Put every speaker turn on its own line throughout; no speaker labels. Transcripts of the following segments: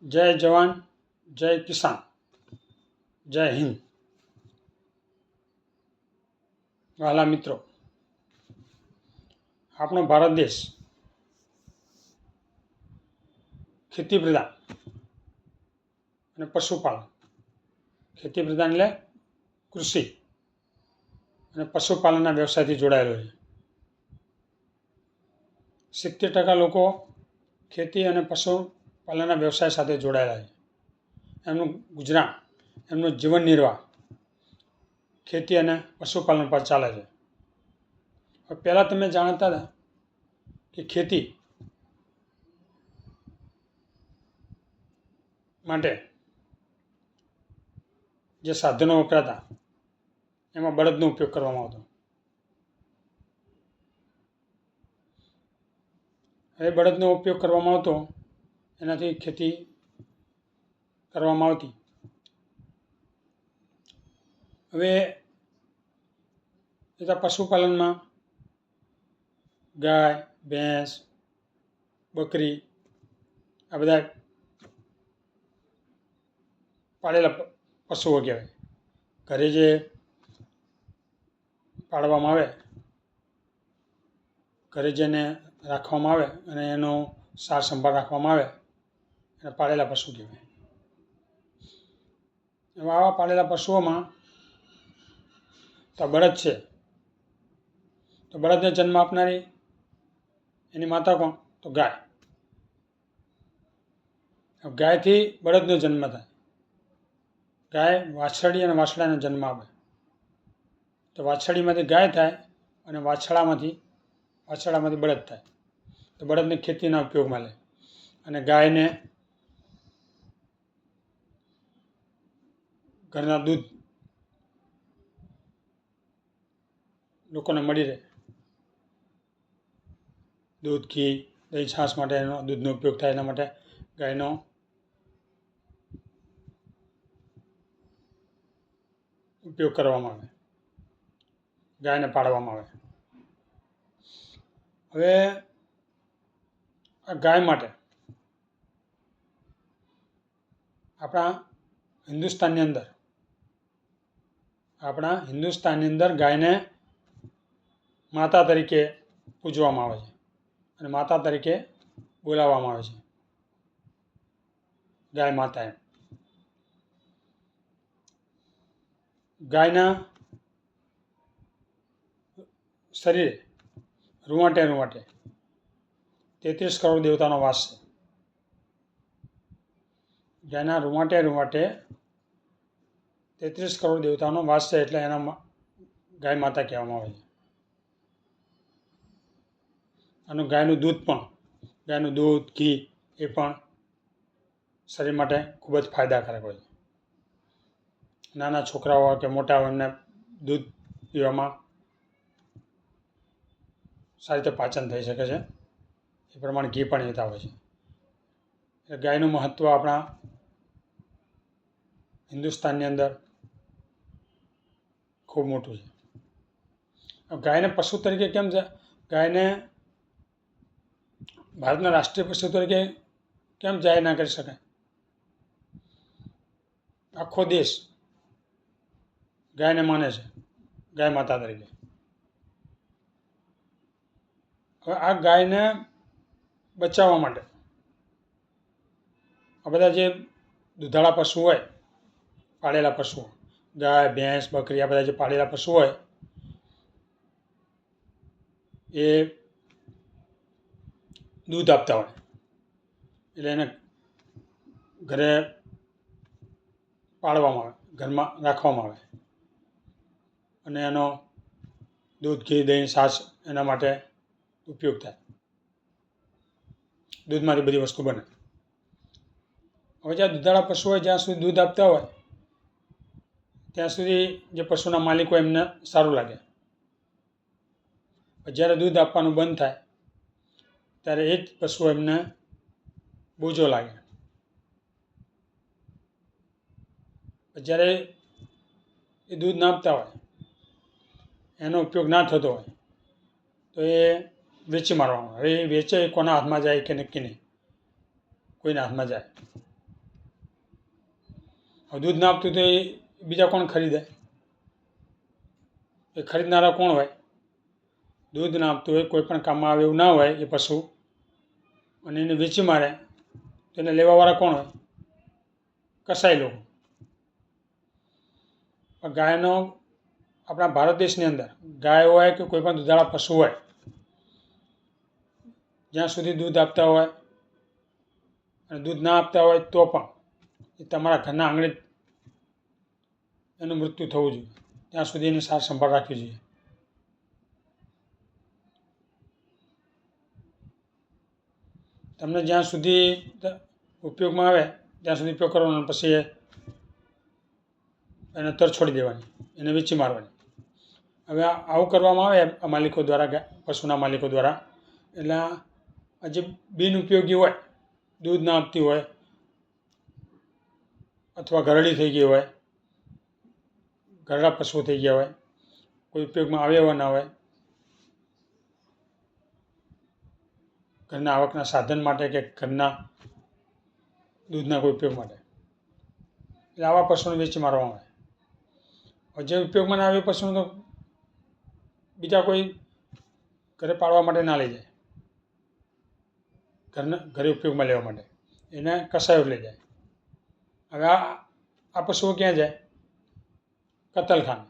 જય જવાન, જય કિસાન, જય હિન્દ. વહાલા મિત્રો, આપણો ભારત દેશ ખેતી પ્રધાન અને પશુપાલન, ખેતી પ્રધાન એટલે કૃષિ અને પશુપાલનના વ્યવસાયથી જોડાયેલો છે. 70% લોકો ખેતી અને પશુપાલનના વ્યવસાય સાથે જોડાયેલા છે. એમનું ગુજરાન, એમનું જીવન નિર્વાહ ખેતી અને પશુપાલન પર ચાલે છે. પહેલાં તમે જાણતા હતા કે ખેતી માટે જે સાધનો વપરાતા એમાં બળદનો ઉપયોગ કરવામાં આવતો. હવે બળદનો ઉપયોગ કરવામાં આવતો, એનાથી ખેતી કરવામાં આવતી. હવે તથા પશુપાલનમાં ગાય, ભેંસ, બકરી આ બધા પાળેલા પશુઓ કહેવાય. ઘરે જે પાળવામાં આવે, ઘરે જેને રાખવામાં આવે અને એનો સાર સંભાળ રાખવામાં આવે એને પાળેલા પશુ કહેવાય. આવા પાળેલા પશુઓમાં તો બળદ છે, તો બળદને જન્મ આપનારી એની માતા કોણ? તો ગાય. ગાયથી બળદનો જન્મ થાય. ગાય વાછરડી અને વાછડાને જન્મ આપે તો વાછરડીમાંથી ગાય થાય અને વાછરડામાંથી બળદ થાય. તો બળદને ખેતીના ઉપયોગમાં લે અને ગાયને ઘરના દૂધ લોકોને મળી રહે. દૂધ, ઘી, દહીં, છાશ માટે એનો દૂધનો ઉપયોગ થાય, એના માટે ગાયનો ઉપયોગ કરવામાં આવે, ગાયને પાળવામાં આવે. હવે આ ગાય માટે આપણા હિન્દુસ્તાનની અંદર ગાયને માતા તરીકે પૂજવામાં આવે છે અને માતા તરીકે બોલાવવામાં આવે છે. ગાય માતા એમ. ગાયના શરીરે રૂંવાટે 33 કરોડ દેવતાનો વાસ છે. ગાયના રૂંવાટે 33 કરોડ દેવતાનો વાસ છે, એટલે એના ગાય માતા કહેવામાં આવે છે. અને ગાયનું દૂધ, ઘી એ પણ શરીર માટે ખૂબ જ ફાયદાકારક હોય છે. નાના છોકરાઓ હોય કે મોટા હોય એમને દૂધ પીવામાં સારી રીતે પાચન થઈ શકે છે. એ પ્રમાણે ઘી પણ લેતા હોય છે. એટલે ગાયનું મહત્ત્વ આપણા હિન્દુસ્તાનની અંદર ખૂબ મોટું છે. ગાયને પશુ તરીકે કેમ છે? ગાયને ભારતના રાષ્ટ્રીય પશુ તરીકે કેમ જાહેર ના કરી શકાય? આખો દેશ ગાયને માને છે ગાય માતા તરીકે. હવે આ ગાયને બચાવવા માટે આ બધા જે દુધાળા પશુ હોય, પાળેલા પશુઓ, ગાય, ભેંસ, બકરી, આ બધા જે પાળેલા પશુ હોય એ દૂધ આપતા હોય, એટલે એને ઘરે પાળવામાં આવે, ઘરમાં રાખવામાં આવે અને એનો દૂધ, ઘી, દહીં, છાશ એના માટે ઉપયોગ થાય. દૂધમાંથી બધી વસ્તુ બને. હવે જ્યાં દુધાળા પશુ હોય, જ્યાં સુધી દૂધ આપતા હોય ત્યાં સુધી જે પશુના માલિક હોય એમને સારું લાગે. જ્યારે દૂધ આપવાનું બંધ થાય ત્યારે એ જ પશુ એમને બોજો લાગે. જ્યારે એ દૂધ ના આપતા હોય, એનો ઉપયોગ ના થતો હોય તો એ વેચી મારવામાં આવે. હવે એ વેચે એ કોના હાથમાં જાય કે નક્કી નહીં, કોઈના હાથમાં જાય. હવે દૂધ ના આપતું તો એ બીજા કોણ ખરીદે? એ ખરીદનારા કોણ હોય? દૂધ ના આપતું હોય, કોઈ પણ કામમાં આવે એવું ના હોય એ પશુ, અને એને વેચી મારે તો એને લેવાવાળા કોણ હોય? કસાઈ લોકો. પણ ગાયનો આપણા ભારત દેશની અંદર ગાય હોય કે કોઈ પણ દુધાળા પશુ હોય, જ્યાં સુધી દૂધ આપતા હોય અને દૂધ ના આપતા હોય તો પણ એ તમારા ઘરના આંગણે જ એનું મૃત્યુ થવું જોઈએ. ત્યાં સુધી એની સાર સંભાળ રાખવી જોઈએ. તમને જ્યાં સુધી ઉપયોગમાં આવે ત્યાં સુધી ઉપયોગ કરવાનો, પછી એને તર છોડી દેવાની, એને વેચી મારવાની. હવે આવું કરવામાં આવે આ માલિકો દ્વારા, પશુના માલિકો દ્વારા, એટલે આ જે બિનઉપયોગી હોય, દૂધ ના આપતી હોય અથવા ઘરડી થઈ ગઈ હોય, ઘરડા પશુઓ થઈ ગયા હોય, કોઈ ઉપયોગમાં આવે એવા ના હોય, ઘરના આવકના સાધન માટે કે ઘરના દૂધના કોઈ ઉપયોગ માટે, એટલે આવા પશુને વેચી મારવામાં આવે. જે ઉપયોગમાં ના આવે એ પશુને તો બીજા કોઈ ઘરે પાળવા માટે ના લઈ જાય, ઘરે ઉપયોગમાં લેવા માટે એને કસાયો લઈ જાય. હવે આ પશુઓ ક્યાં જાય? કતલખાને.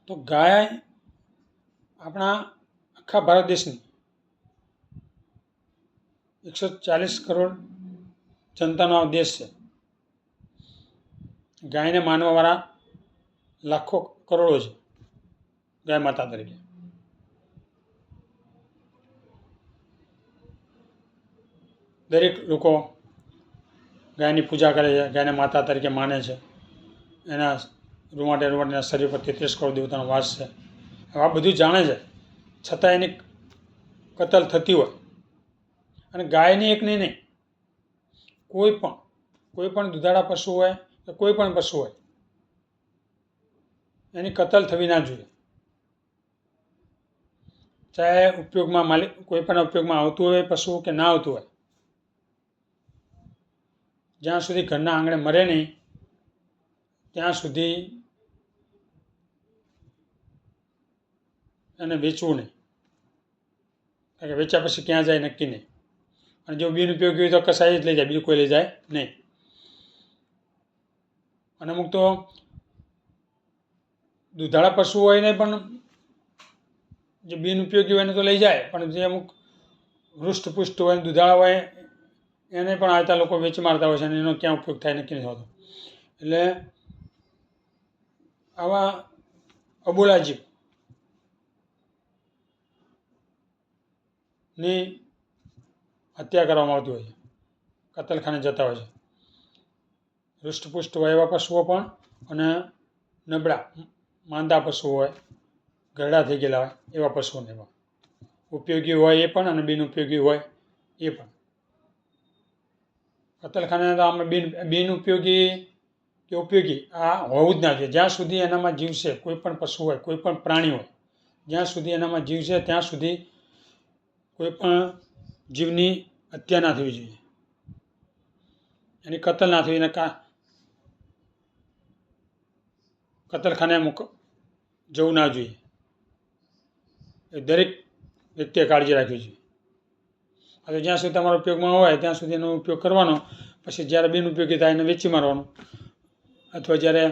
તો ગાય આપણા આખા ભારત દેશની 140 કરોડ જનતાનો આ દેશ છે. ગાયને માનવાવાળા લાખો કરોડો છે ગાય માતા તરીકે. દરેક લોકો ગાયની પૂજા કરે છે, ગાયને માતા તરીકે માને છે. એના રૂવાંટેના શરીર પર 33 કરોડ દેવતાનો વાસ છે. આ બધું જાણે છે, છતાં એની કતલ થતી હોય. અને ગાયની એક નહીં, કોઈ પણ દુધાળા પશુ હોય કે કોઈ પણ પશુ હોય, એની કતલ થવી ના જોઈએ. ચાહે ઉપયોગમાં કોઈ પણ ઉપયોગમાં આવતું હોય પશુ કે ના આવતું હોય, જ્યાં સુધી ઘરના આંગણે મરે નહીં ત્યાં સુધી એને વેચવું નહીં. કારણ કે વેચ્યા પછી ક્યાં જાય નક્કી નહીં. અને જો બિનઉપયોગી હોય તો કસાઈ જ લઈ જાય, બીજું કોઈ લઈ જાય નહીં. અને અમુક તો દુધાળા પશુ હોય ને પણ જે બિનઉપયોગી હોય એને તો લઈ જાય, પણ જે અમુક હૃષ્ટપુષ્ટ હોય, દુધાળા હોય, એને પણ આવતા લોકો વેચી મારતા હોય છે અને એનો ક્યાં ઉપયોગ થાય નક્કી નથી હોતો. એટલે આવા અબોલા જીવ ની હત્યા કરવામાં આવતી હોય છે, કતલખાને જતા હોય છે. હૃષ્ટપુષ્ટ હોય એવા પશુઓ પણ, અને નબળા માંદા પશુઓ હોય, ઘરડા થઈ ગયેલા હોય એવા પશુઓને, એવા ઉપયોગી હોય એ પણ અને બિનઉપયોગી હોય એ પણ. કતલખાને તો આમાં બિનઉપયોગી કે ઉપયોગી આ હોવું જ ના જોઈએ. જ્યાં સુધી એનામાં જીવ છે, કોઈ પણ પશુ હોય, કોઈ પણ પ્રાણી હોય, જ્યાં સુધી એનામાં જીવ છે ત્યાં સુધી કોઈ પણ જીવની હત્યા ના થવી જોઈએ, એની કતલ ના થવી, એને કતલખાને જવું ના જોઈએ. એ દરેક વ્યક્તિએ કાળજી રાખવી જોઈએ. હવે જ્યાં સુધી તમારા ઉપયોગમાં હોય ત્યાં સુધી એનો ઉપયોગ કરવાનો, પછી જ્યારે બિનઉપયોગી થાય એને વેચી મારવાનું, અથવા જ્યારે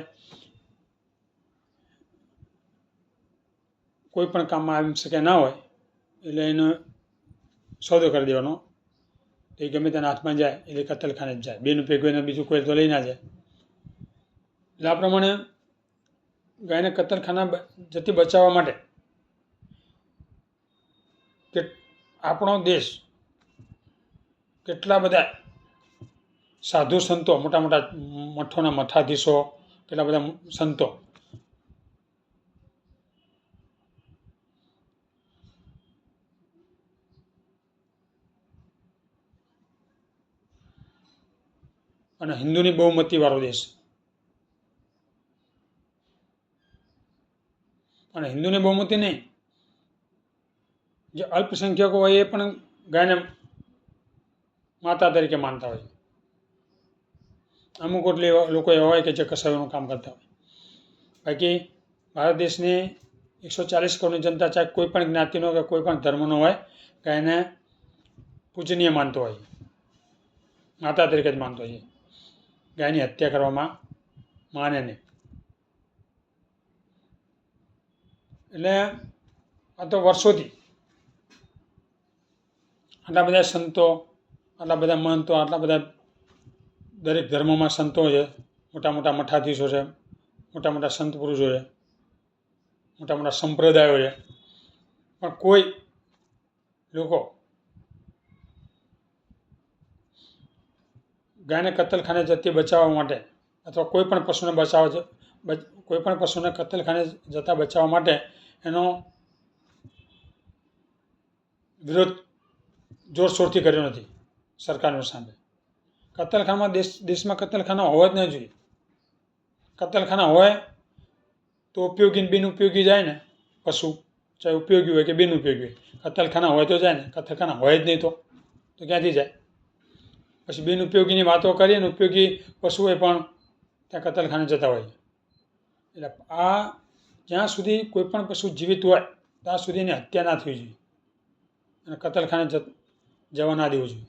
કોઈ પણ કામમાં આવી શકે ના હોય એટલે એનો સોદો કરી દેવાનો. એ ગમે તેના હાથમાં જાય એટલે કતલખાને જ જાય. બિનઉપયોગી એને બીજું કોઈ તો લઈ ના જાય. એટલે આ પ્રમાણે ગાયને કતલખાના જતી બચાવવા માટે કે આપણો દેશ કેટલા બધા સાધુ સંતો, મોટા મોટા મઠોના મઠાધીશો, કેટલા બધા સંતો અને હિન્દુની બહુમતીવાળો દેશ. અને હિન્દુની બહુમતી નહીં, જે અલ્પસંખ્યકો હોય એ પણ ગાયને માતા તરીકે માનતા હોય છે. અમુક લોકો એવા હોય કે જે કસાઈઓનું કામ કરતા હોય. બાકી ભારત દેશની 140 કરોડની જનતા, ચાહે કોઈ પણ જ્ઞાતિનો કે કોઈ પણ ધર્મનો હોય, ગાયને પૂજનીય માનતો હોય, માતા તરીકે જ માનતો હોય. ગાયની હત્યા કરવામાં માને નહીં. એટલે આ તો વર્ષોથી આટલા બધા સંતો, આટલા બધા મહંતો, આટલા બધા દરેક ધર્મોમાં સંતો છે, મોટા મોટા મઠાધીશો છે, મોટા મોટા સંત પુરુષો છે, મોટા મોટા સંપ્રદાયો છે, પણ કોઈ લોકો ગાયને કતલખાને જતી બચાવવા માટે અથવા કોઈ પણ પશુને કતલખાને જતા બચાવવા માટે એનો વિરોધ જોરશોરથી કર્યો નથી સરકારની સામે. કતલખાનામાં દેશમાં કતલખાના હોવા જ ન જોઈએ. કતલખાના હોય તો ઉપયોગી ને બિનઉપયોગી જાય ને. પશુ ચાહે ઉપયોગી હોય કે બિનઉપયોગી હોય, કતલખાના હોય તો જાય ને. કતલખાના હોય જ નહીં તો ક્યાંથી જાય? પછી બિનઉપયોગીની વાતો કરીએ ને ઉપયોગી પશુએ પણ ત્યાં કતલખાને જતા હોય. એટલે આ જ્યાં સુધી કોઈ પણ પશુ જીવિત હોય ત્યાં સુધી એની હત્યા ના થવી જોઈએ અને કતલખાને જવા ના દેવું જોઈએ.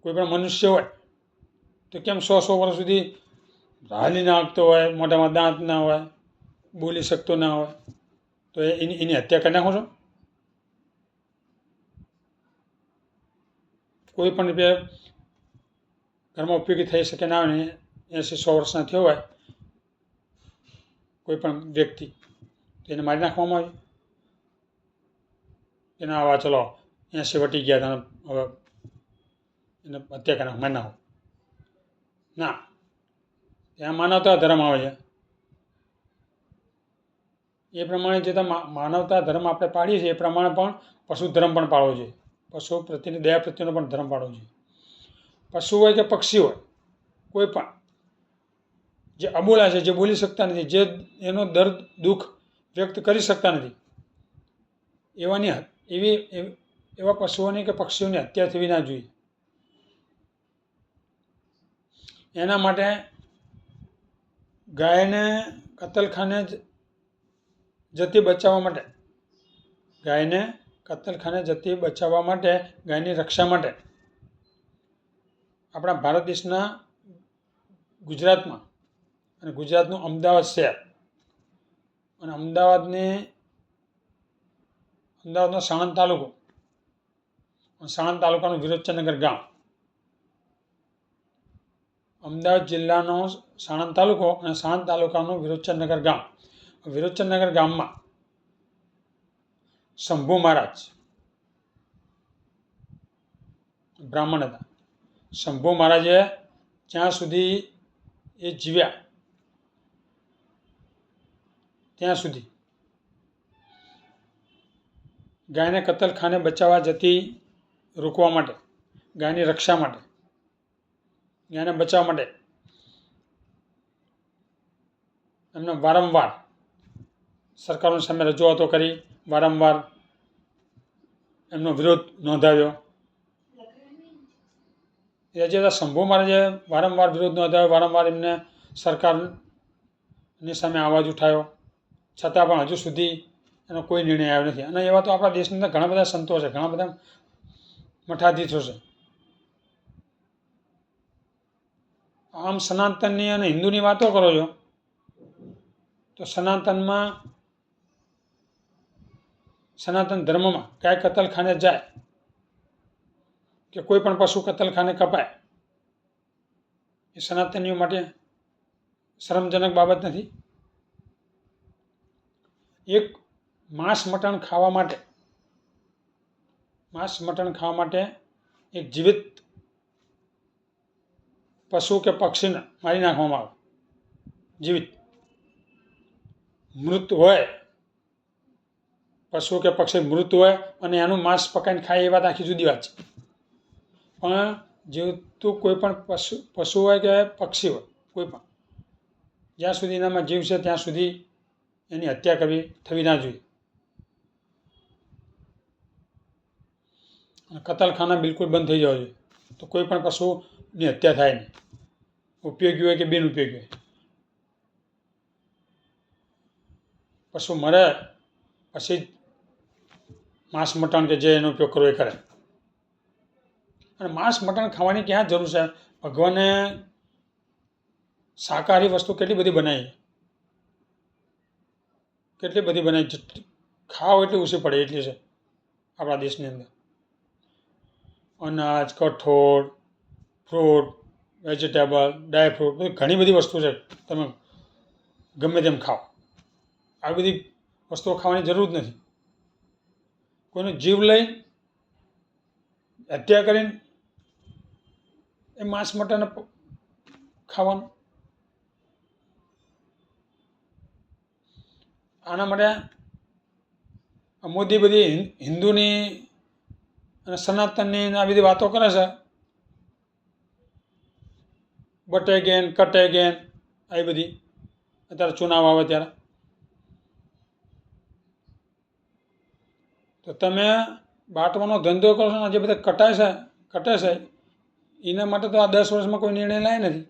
કોઈ પણ મનુષ્ય હોય તો કેમ 100 વર્ષ સુધી હાલી ના શકતો હોય, મોઢામાં દાંત ના હોય, બોલી શકતો ના હોય, તો એની હત્યા કરી નાખો છો? કોઈ પણ રીતે ઘરમાં ઉપયોગી થઈ શકે ના હોય ને 80-100 વર્ષના થયો હોય કોઈ પણ વ્યક્તિ, તો એને મારી નાખવામાં આવે. એના આવા ચલો 80 વટી ગયા હતા, હવે એને હત્યા કરી મારી નાખો. ના, ત્યાં માનવતા ધર્મ આવે છે. એ પ્રમાણે જે માનવતા ધર્મ આપણે પાડીએ છીએ એ પ્રમાણે પણ પશુ ધર્મ પણ પાળવો જોઈએ. પશુ પ્રત્યેની દયા પ્રત્યેનો પણ ધર્મ પાળવો જોઈએ. પશુ હોય કે પક્ષી હોય, કોઈ પણ જે અબોલા છે, જે બોલી શકતા નથી, જે એનો દર્દ દુઃખ વ્યક્ત કરી શકતા નથી, એવા પશુઓની કે પક્ષીઓની હત્યા થવી ના જોઈએ. એના માટે ગાયને કતલખાને જતી બચાવવા માટે, ગાયની રક્ષા માટે આપણા ભારત દેશના ગુજરાતમાં અને ગુજરાતનું અમદાવાદ શહેર અને અમદાવાદનો સાણંદ તાલુકો, સાણંદ તાલુકાનું વિરોચનનગર ગામ, અમદાવાદ જિલ્લાનો સાણંદ તાલુકો અને સાણંદ તાલુકાનું વિરોચનનગર ગામ. વિરોચનનગર ગામમાં શંભુ મહારાજ બ્રાહ્મણ હતા. શંભુ મહારાજે જ્યાં સુધી એ જીવ્યા ત્યાં સુધી ગાયને કતલખાને બચાવવા જતી રોકવા માટે, ગાયની રક્ષા માટે, ગાયને બચાવવા માટે એમને વારંવાર સરકારોની સામે રજૂઆતો કરી, વારંવાર એમનો વિરોધ નોંધાવ્યો. એ જે શંભુ મહારાજે વારંવાર વિરોધ નોંધાવ્યો, વારંવાર એમને સરકારની સામે અવાજ ઉઠાવ્યો, છતાં પણ હજુ સુધી એનો કોઈ નિર્ણય આવ્યો નથી. અને એવા તો આપણા દેશની અંદર ઘણા બધા સંતો છે, ઘણા બધા મઠાધીશો છે. આમ સનાતનની અને હિન્દુની વાતો કરો છો તો સનાતન ધર્મમાં ગાય કતલખાને જાય કે કોઈ પણ પશુ કતલખાને કપાય એ સનાતનીઓ માટે શરમજનક બાબત નથી. એક માંસ મટન ખાવા માટે એક જીવિત પશુ કે પક્ષીને મારી નાખવામાં આવે. જીવિત મૃત હોય, પશુ કે પક્ષી મૃત હોય અને એનું માંસ પકાઈને ખાય એ વાત આખી જુદી વાત છે. પણ જીવતું કોઈ પણ પશુ હોય કે પક્ષી હોય, કોઈ પણ જ્યાં સુધી એનામાં જીવ છે ત્યાં સુધી એની હત્યા થવી ના જોઈએ. કતલખાના બિલકુલ બંધ થઈ જવા જોઈએ. તો કોઈ પણ પશુની હત્યા થાય નહીં, ઉપયોગી હોય કે બિનઉપયોગી હોય. પશુ મરે પછી જ માંસ મટન કે જે એનો ઉપયોગ કરવો એ કરે. અને માંસ મટન ખાવાની ક્યાં જરૂર છે? ભગવાને શાકાહારી વસ્તુ કેટલી બધી બનાવી, કેટલી બધી બનાવી, ખાવ એટલી ઓછી પડે એટલી છે આપણા દેશની અંદર. અનાજ, કઠોળ, ફ્રૂટ, વેજીટેબલ, ડ્રાયફ્રૂટ, બધી ઘણી બધી વસ્તુ છે. તમે ગમે તેમ ખાઓ, આવી બધી વસ્તુઓ ખાવાની જરૂર જ નથી. કોઈનો જીવ લઈ હત્યા કરીને એ માંસ મટન ખાવાનું. આના માટે મોદી બધી હિન્દુની અને સનાતનની આ બધી વાતો કરે છે. બટ એગેન કટ એગેન આવી બધી અત્યારે ચુનાવ આવે ત્યારે. તો તમે બાંટવાનો ધંધો કરો છો ને, જે બધા કટે છે એના માટે તો આ 10 વર્ષમાં કોઈ નિર્ણય લાય નથી.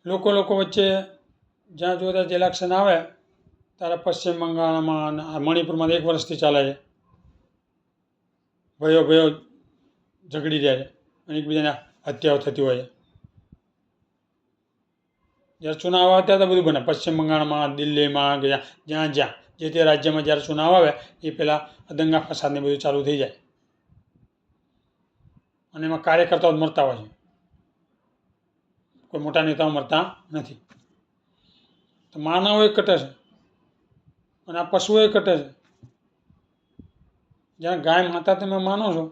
લોકો વચ્ચે જ્યાં જો ત્યાં ઇલેક્શન આવે ત્યારે પશ્ચિમ બંગાળમાં અને મણિપુરમાં 1 વર્ષથી ચાલે છે. ભયો ઝઘડી જાય છે અને એકબીજાને હત્યાઓ થતી હોય છે. જ્યારે ચુનાવ આવે ત્યારે તો બધું બને. પશ્ચિમ બંગાળમાં, દિલ્હીમાં કે જ્યાં જે તે રાજ્યમાં જ્યારે ચુનાવ આવે એ પહેલાં દંગા ફસાદને બધું ચાલુ થઈ જાય અને એમાં કાર્યકર્તાઓ જ મરતા હોય છે, કોઈ મોટા નેતાઓ મરતા નથી. તો માનવો એ કટે છે અને આ પશુઓ એ કટે છે. જ્યાં ગાય માતા તમે માનો છો,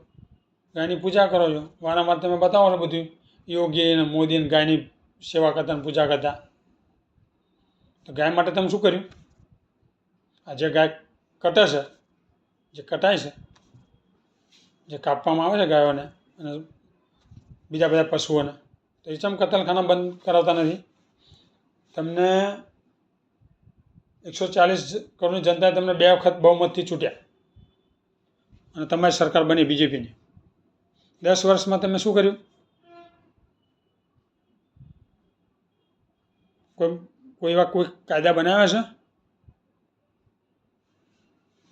ગાયની પૂજા કરો છો, વારંવાર તમે બતાવો છો બધું યોગી અને મોદી ગાયની સેવા કરતા અને પૂજા કરતા. તો ગાય માટે તમે શું કર્યું? આ જે ગાય કટે છે, જે કટાય છે, જે કાપવામાં આવે છે ગાયોને અને બીજા બધા પશુઓને, તો એ ચમ કતલખાના બંધ કરાવતા નથી? તમને 140 કરોડની જનતાએ તમને 2 વખત બહુમતથી ચૂંટ્યા અને તમારી સરકાર બની બીજેપીની. 10 વર્ષમાં તમે શું કર્યું? કોઈ એવા કોઈ કાયદા બનાવ્યા છે?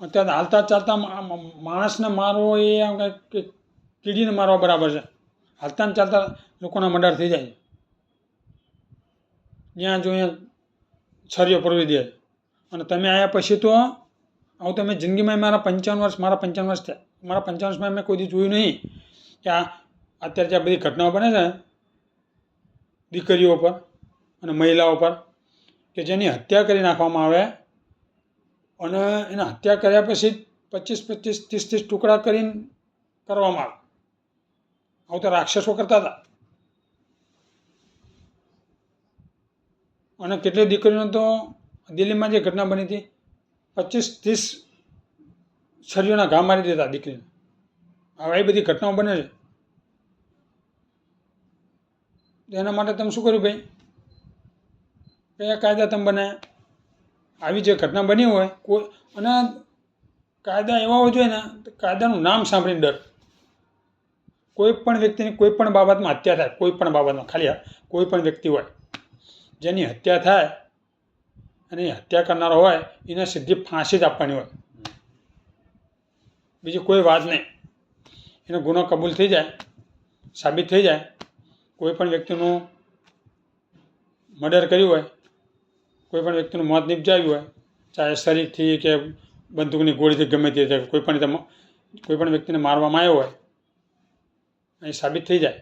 અત્યારે હાલતા ચાલતા માણસને મારવો એ કીડીને મારવા બરાબર છે. હાલતા ને ચાલતા લોકોના મર્ડર થઈ જાય છે. જ્યાં જો અહીંયા છરીઓ પરવી દે. અને તમે આવ્યા પછી તો આવું તમે જિંદગીમાં મારા 55 વર્ષ થયા, મારા 55 વર્ષમાં મેં કોઈ દી જોયું નહીં કે અત્યારે જે બધી ઘટનાઓ બને છે દીકરીઓ પર અને મહિલાઓ પર, કે જેની હત્યા કરી નાખવામાં આવે અને એના હત્યા કર્યા પછી 25 30 ટુકડા કરીને કરવામાં આવે. આવું તો રાક્ષસો કરતા હતા. અને કેટલીક દીકરીઓને તો દિલ્હીમાં જે ઘટના બની હતી, 25 30 છરીઓના ઘા મારી દેતા દીકરીને. આવી બધી ઘટનાઓ બને છે. એના માટે તમે શું કર્યું ભાઈ? કયા કાયદા તમે બનાવ્યા? આવી જે ઘટના બની હોય કોઈ, અને કાયદા એવા હોવા જોઈએ ને, કાયદાનું નામ સાંભળીને ડર. કોઈ પણ વ્યક્તિની કોઈ પણ બાબતમાં હત્યા થાય, કોઈ પણ બાબતમાં, ખાલી કોઈ પણ વ્યક્તિ હોય જેની હત્યા થાય અને એ હત્યા કરનારો હોય એને સીધી ફાંસી જ આપવાની હોય, બીજી કોઈ વાત નહીં. એનો ગુનો કબૂલ થઈ જાય, સાબિત થઈ જાય, કોઈ પણ વ્યક્તિનું મર્ડર કર્યું હોય, કોઈ પણ વ્યક્તિનું મોત નિપજાવ્યું હોય, ચાહે શરીરથી કે બંદૂકની ગોળીથી ગમે તે રીતે કોઈ પણ વ્યક્તિને મારવામાં આવ્યો હોય, એ સાબિત થઈ જાય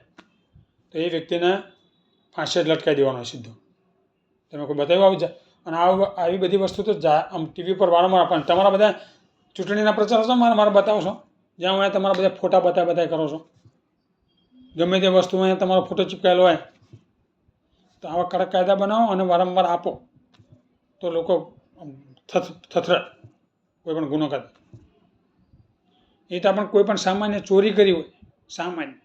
તો એ વ્યક્તિને ફાંસી જ લટકાવી દેવાનો હોય સીધો. તમે કોઈ બતાવ્યું આવી જાય? અને આવી બધી વસ્તુ તો આમ ટીવી પર વારંવાર આપે. તમારા બધા ચૂંટણીના પ્રચાર છો મારે બતાવશો, જ્યાં હું તમારા બધા ફોટા બતાવી કરો છો. ગમે તે વસ્તુ અહીંયા તમારો ફોટો ચીપકાયેલો હોય તો આવા કડક કાયદા બનાવો અને વારંવાર આપો તો લોકો થથરે કોઈ પણ ગુનો કરે. એ તો પણ કોઈ પણ સામાન્ય ચોરી કરી હોય, સામાન્ય,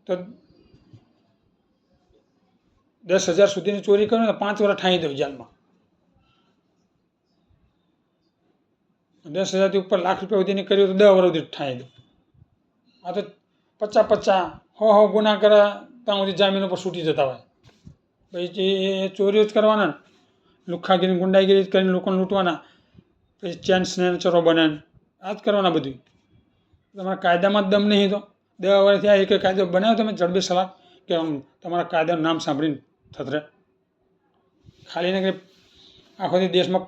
તો 10,000 સુધીની ચોરી કરે ને 5 વર્ષ ઠાંઈ દો જેલમાં. 10,000થી ઉપર લાખ રૂપિયા સુધીની કર્યું તો 10 વર્ષ સુધી ઠાંઈ દો. આ તો 50 ગુના કરે ત્યાં સુધી જામીન ઉપર છૂટી જતા હોય. પછી એ ચોરીઓ જ કરવાના ને, લુખ્ખાગીરી ગુંડાગીરી કરીને લોકોને લૂંટવાના, પછી ચેન સ્નેચરો બને, આ જ કરવાના બધું. તમારા કાયદામાં જ દમ નહીં તો 10 વર્ષથી આ એક કાયદો બનાવ્યો તમે જડબી સલાહ કે તમારા કાયદાનું નામ સાંભળીને થતરે ખાલી ને કે આખો દેશમાં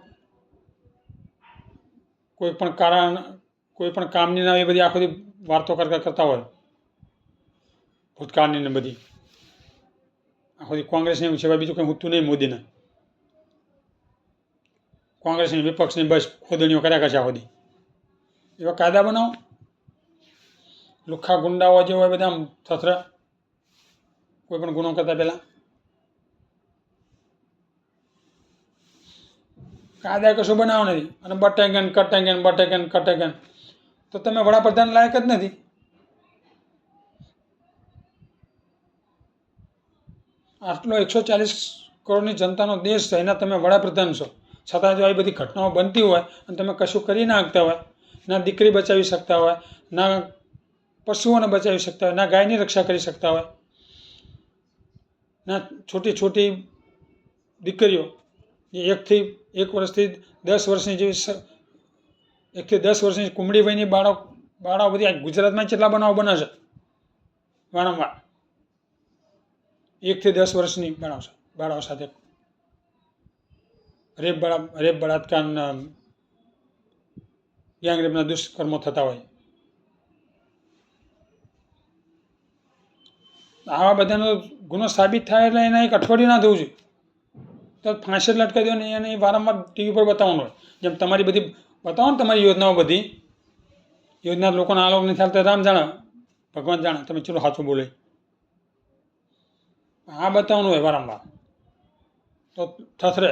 કોઈ પણ કામની ના એ બધી આખો વાર્તો કરતા હોય ભૂતકાળની ને બધી. આખો કોંગ્રેસની સિવાય બીજું કંઈ હોતું નહીં. મોદીને કોંગ્રેસની વિપક્ષની બસ ખોદણીઓ કર્યા કરશે આખો દી. એવા કાયદા બનાવો. લુખ્ખા ગુંડાઓ જે હોય બધા થથરે કોઈ પણ ગુનો કરતા પહેલાં. કાયદા કશું બનાવો નથી અને બટેગન તો તમે વડાપ્રધાન લાયક જ નથી. આટલો 140 કરોડની જનતાનો દેશ છે, એના તમે વડાપ્રધાન છો, છતાં જો આવી બધી ઘટનાઓ બનતી હોય અને તમે કશું કરી ના શકતા હોય, ના દીકરી બચાવી શકતા હોય, ના પશુઓને બચાવી શકતા હોય, ના ગાયની રક્ષા કરી શકતા હોય, ના છોટી દીકરીઓ જે 1 વર્ષથી 10 વર્ષની જેવી 1 થી 10 વર્ષની કુમળી વયની બાળાઓ બધી આ ગુજરાતમાં કેટલા બનાવો બને છે વારંવાર. 1 થી 10 વર્ષની બાળાઓ સાથે રેપ બળાત્કાર ગેંગરેપના દુષ્કર્મો થતા હોય. આવા બધાનો ગુનો સાબિત થાય એટલે એના 1 અઠવાડિયું ના થવું જોઈએ તો ફાંસી જ લટકાવી દો ને એને વારંવાર ટીવી પર બતાવવાનું હોય. જેમ તમારી બધી બતાવો ને તમારી યોજનાઓ, બધી યોજના લોકોને આ લોકો નથી ચાલતા, રામ જાણે ભગવાન જાણે તમે ચલો સાચું બોલે. આ બતાવવાનું હોય વારંવાર તો થથરે.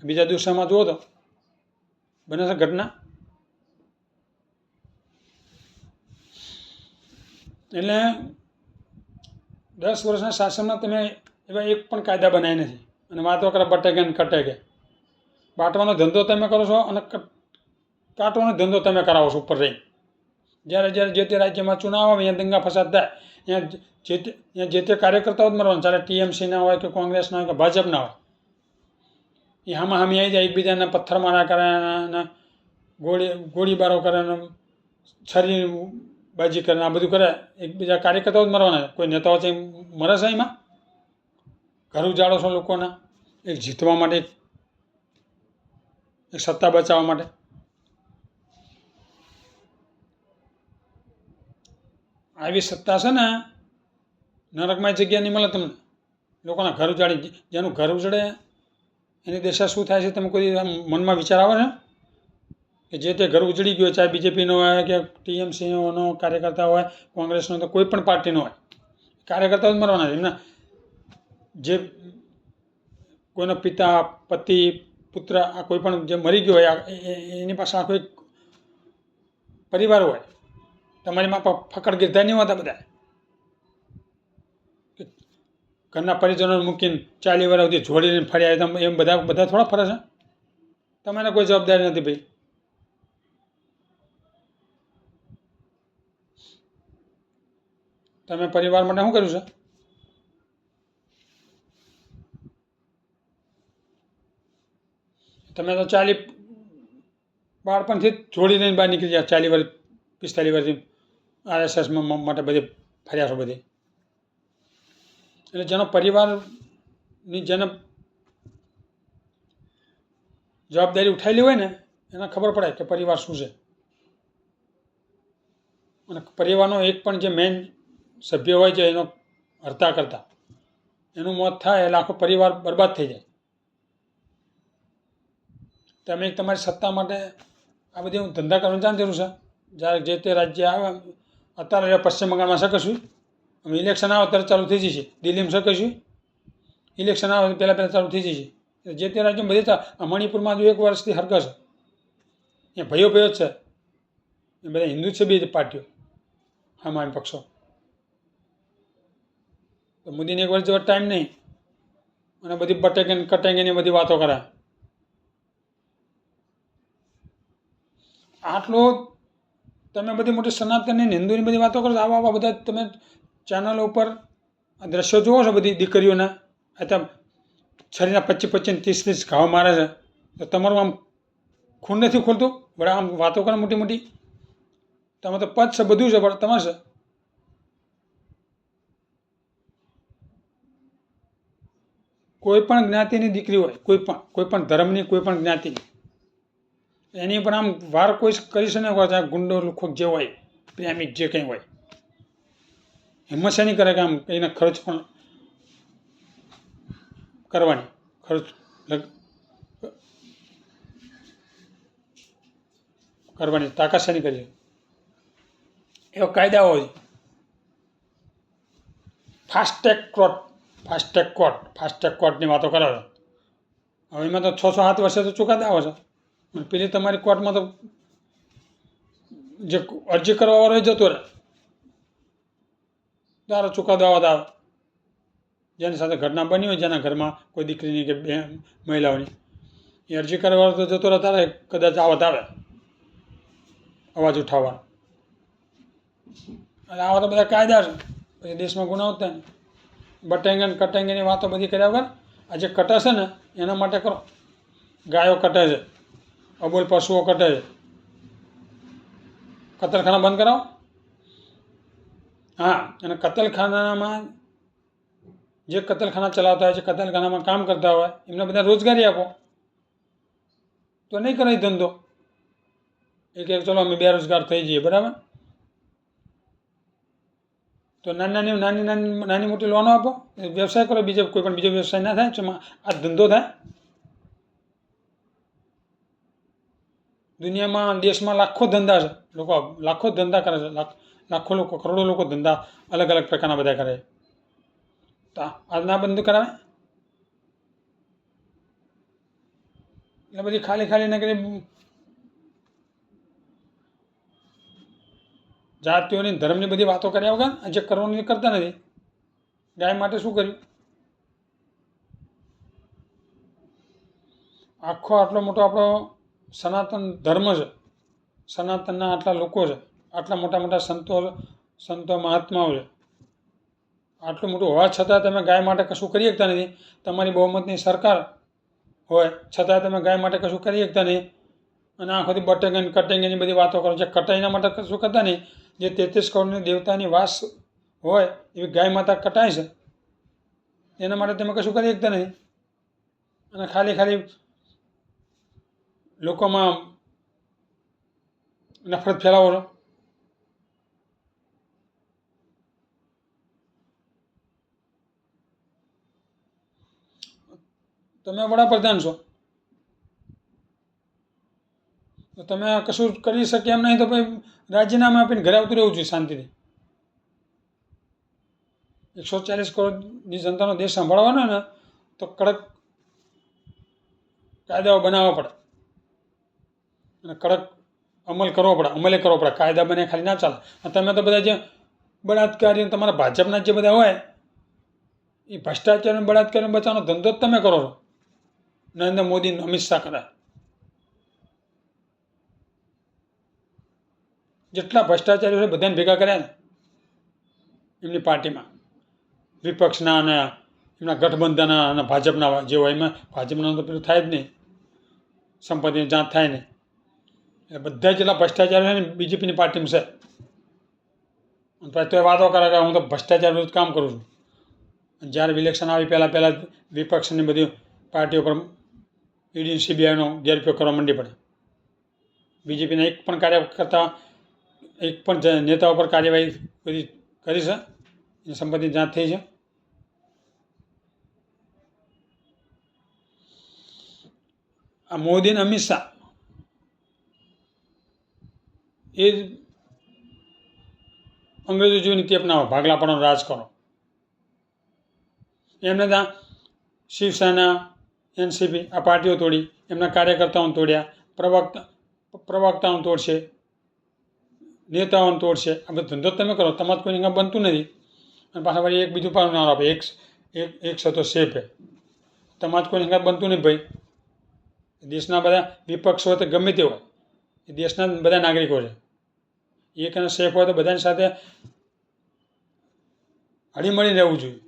બીજા દિવસોમાં જુઓ તો બને છે ઘટના. એટલે 10 વર્ષના શાસનમાં તમે એવા એક પણ કાયદા બનાવ્યા નથી અને વાતો કરે બટેકે ને કટેકે. બાંટવાનો ધંધો તમે કરો છો અને કાટવાનો ધંધો તમે કરાવો છો ઉપર રહી. જ્યારે જે તે રાજ્યમાં ચુનાવ આવે અહીંયા દંગા ફસાદ થાય, અહીંયા જે તે કાર્યકર્તાઓ જ મરવાના, ચાલે ટીએમસીના હોય કે કોંગ્રેસના હોય કે ભાજપના હોય. એ હામી આવી જાય, એકબીજાને પથ્થર મારા કરે અને ગોળીબારો કરે અને છરીબાજી કરે, આ બધું કરે. એકબીજા કાર્યકર્તાઓ જ મરવાના. કોઈ નેતાઓ છે મરે છે એમાં? ઘર ઉજાડો છો લોકોના એક જીતવા માટે, એક સત્તા બચાવવા માટે. આવી સત્તા છે ને નરકમાં જગ્યા નહીં મળે તમને. લોકોના ઘર ઉજાડી, જેનું ઘર ઉજળે એની દશા શું થાય છે તમે કોઈ મનમાં વિચાર આવે છે કે જે તે ઘર ઉજળી ગયો, ચાહે બીજેપીનો હોય કે ટીએમસીનો કાર્યકર્તા હોય, કોંગ્રેસનો, તો કોઈ પણ પાર્ટીનો હોય, કાર્યકર્તાઓ જ મરવાના છે. એમના જે કોઈનો પિતા, પતિ, પુત્ર, આ કોઈ પણ જે મરી ગયો હોય એની પાસે આખો એક પરિવાર હોય. તમારી માં ફકડ ગીરધા નહીં હોતા બધા. ઘરના પરિજનોને મૂકીને 40 વર્ષ સુધી જોડીને ફર્યા એમ બધા થોડા ફરે છે? તમારે કોઈ જવાબદારી નથી ભાઈ. તમે પરિવાર માટે શું કર્યું છે? તમે તો 40 બાળપણથી જોડી લઈને બહાર નીકળી ગયા, 40 વર્ષ 45 વર્ષથી આરએસએસમાં માટે બધે ફર્યા છો બધે. એટલે જેનો પરિવારની જેને જવાબદારી ઉઠાવેલી હોય ને એને ખબર પડે કે પરિવાર શું છે. અને પરિવારનો એક પણ જે મેઇન સભ્ય હોય છે એનો હરતા કરતા એનું મોત થાય એટલે આખો પરિવાર બરબાદ થઈ જાય. તમે તમારી સત્તા માટે આ બધી ધંધા કરવાની જાણ જરૂર છે. જ્યારે જે તે રાજ્ય આવે, અત્યારે પશ્ચિમ બંગાળમાં શકશું, અમે ઇલેક્શન આવે ત્યારે ચાલુ થઈ જશે. દિલ્હીમાં શકશું, ઇલેક્શન આવે પહેલાં ચાલુ થઈ જશે. જે તે રાજ્યમાં બધી મણિપુરમાં જો 1 વર્ષથી હરકત છે, એ ભયો જ છે. એ બધા હિન્દુ જ છે, બે પાર્ટીઓ, આમાં પક્ષો. તો મોદીને 1 વર્ષ જેવો ટાઈમ નહીં. અને બધી બટેંગી કટેંગીની બધી વાતો કરે. આટલો તમે બધી મોટી સનાતનની હિન્દુની બધી વાતો કરો. આવા બધા તમે ચેનલો ઉપર દ્રશ્યો જુઓ છો બધી દીકરીઓના, અત્યારે શરીરના 25-25 30 ઘાવ મારે છે. તો તમારું આમ ખૂન નથી ખોલતું? બરાબર, આમ વાતો કરે મોટી મોટી. તમે તો પદ છે, બધું છે, પણ તમારે છે. કોઈ પણ જ્ઞાતિની દીકરી હોય, કોઈ પણ ધર્મની, કોઈ પણ જ્ઞાતિની, એની પર આમ વાર કોઈ કરી શકે હોય, ચાહે ગુંડો લુખો જે હોય, પ્રેમિક જે કંઈ હોય, હિંમત શેની કરે કે આમ એને ખર્ચ પણ કરવાની, ખર્ચ કરવાની તાકાત શેની કરી? એવા કાયદા હોય. ફાસ્ટેગ કોર્ટની વાતો કરે છે. હવે એમાં તો 6-7 વર્ષે તો ચુકાદા આવે છે. અને પેલી તમારી કોર્ટમાં તો જે અરજી કરવા વાળો જતો રહે, તારો ચુકાદો આવતા આવે. જેની સાથે ઘટના બની હોય, જેના ઘરમાં કોઈ દીકરીની કે બે મહિલાઓની, એ અરજી કરવા વાળો તો જતો રહે, તારે કદાચ આવત આવે અવાજ ઉઠાવવા. એટલે આવા તો બધા કાયદા છે. પછી દેશમાં ગુનાઓ થાય ને. બટેંગન કટેંગીની વાતો બધી કર્યા વગર આ જે કટે છે ને એના માટે કરો. ગાયો કટે છે, અબોલ પશુઓ કટે છે, કતલખાના બંધ કરાવો. હા, અને કતલખાનામાં જે કતલખાના ચલાવતા હોય છે, કતલખાનામાં કામ કરતા હોય, એમને બધા રોજગારી આપો. તો નહીં કરે ધંધો. એ કે ચલો અમે બેરોજગાર થઈ જઈએ, બરાબર. તો નાની મોટી લોનો આપો, વ્યવસાય કરો. કોઈ પણ બીજો વ્યવસાય ના થાય, આ ધંધો થાય. દુનિયામાં, દેશમાં લાખો ધંધા છે. લોકો લાખો ધંધા કરે છે. લાખો લોકો, કરોડો લોકો ધંધા અલગ અલગ પ્રકારના બધા કરે. તો આ ના બંધ કરાવે. એટલે બધી ખાલી નગરી જાતિઓની, ધર્મની બધી વાતો કર્યા વગર જે કરવાનું કરતા નથી. ગાય માટે શું કર્યું? આખો આટલો મોટો આપણો સનાતન ધર્મ છે, સનાતનના આટલા લોકો છે, આટલા મોટા સંતો મહાત્માઓ છે. આટલું મોટું હોવા છતાં તમે ગાય માટે કશું કરી શકતા નથી. તમારી બહુમતની સરકાર હોય છતાં તમે ગાય માટે કશું કરી શકતા નહીં. અને આખોથી બટેંગન કટેંગીની બધી વાતો કરો. જે કટાઈના માટે કશું કરતા નહીં. જે 33 કરોડની દેવતાની વાસ હોય એવી ગાય માતા કટાય છે, એના માટે તમે કશું કરી શકતા નહીં. અને ખાલી લોકોમાં નફરત ફેલાવો છો. તમે વડાપ્રધાન છો, તો તમે કશું કરી શકે એમ નહીં, તો ભાઈ રાજીનામા આપીને ઘરે આવતું રહેવું જોઈએ શાંતિથી. 140 કરોડની જનતાનો દેશ સંભાળવાનો ને, તો કડક કાયદાઓ બનાવવા પડે અને કડક અમલ કરવો પડે. કાયદા બને ખાલી ના ચાલે. અને તમે તો બધા જે બળાત્કારી, તમારા ભાજપના જે બધા હોય, એ ભ્રષ્ટાચાર અને બળાત્કારી બચાવવાનો ધંધો જ તમે કરો છો. નરેન્દ્ર મોદી, અમિત શાહ કરે. જેટલા ભ્રષ્ટાચારીઓ છે બધાને ભેગા કર્યા ને એમની પાર્ટીમાં, વિપક્ષના અને એમના ગઠબંધન અને ભાજપના જે હોય, એમાં ભાજપના તો પેલું થાય જ નહીં, સંપત્તિની જાંચ થાય નહીં. એટલે બધા જેટલા ભ્રષ્ટાચાર છે ને બીજેપીની પાર્ટીમાં છે. પછી તો એ વાતો કરે કે હું તો ભ્રષ્ટાચાર વિરુદ્ધ કામ કરું છું. જ્યારે ઇલેક્શન આવી પહેલાં વિપક્ષની બધી પાર્ટીઓ પર ઈડી CBIનો ગેરઉપયોગ કરવા માંડી પડે. બીજેપીના એક પણ કાર્યકર્તા, એક પણ નેતાઓ પર કાર્યવાહી બધી કરી છે, એની સંપત્તિની જાંચ થઈ છે. આ મોદી અને અમિત શાહ એ અંગ્રેજો જેવી નીતિ અપનાવો, ભાગલાપણનો રાજ કરો. એમને ત્યાં શિવસેના, NCP આ પાર્ટીઓ તોડી, એમના કાર્યકર્તાઓને તોડ્યા, પ્રવક્તાઓને તોડશે, નેતાઓને તોડશે. આ બધો ધંધો તમે કરો. તમારે કોઈ બનતું નથી. અને પાછા વળી એક બીજું પણ નામ આપે, એક છે તો સેફ હે. તમાજ કોઈ હંગાત બનતું નહીં ભાઈ. દેશના બધા વિપક્ષ હોય તો ગમે તે હોય, એ દેશના બધા નાગરિકો છે. એક અને સેફ હોય તો બધાની સાથે હળીમળી રહેવું જોઈએ.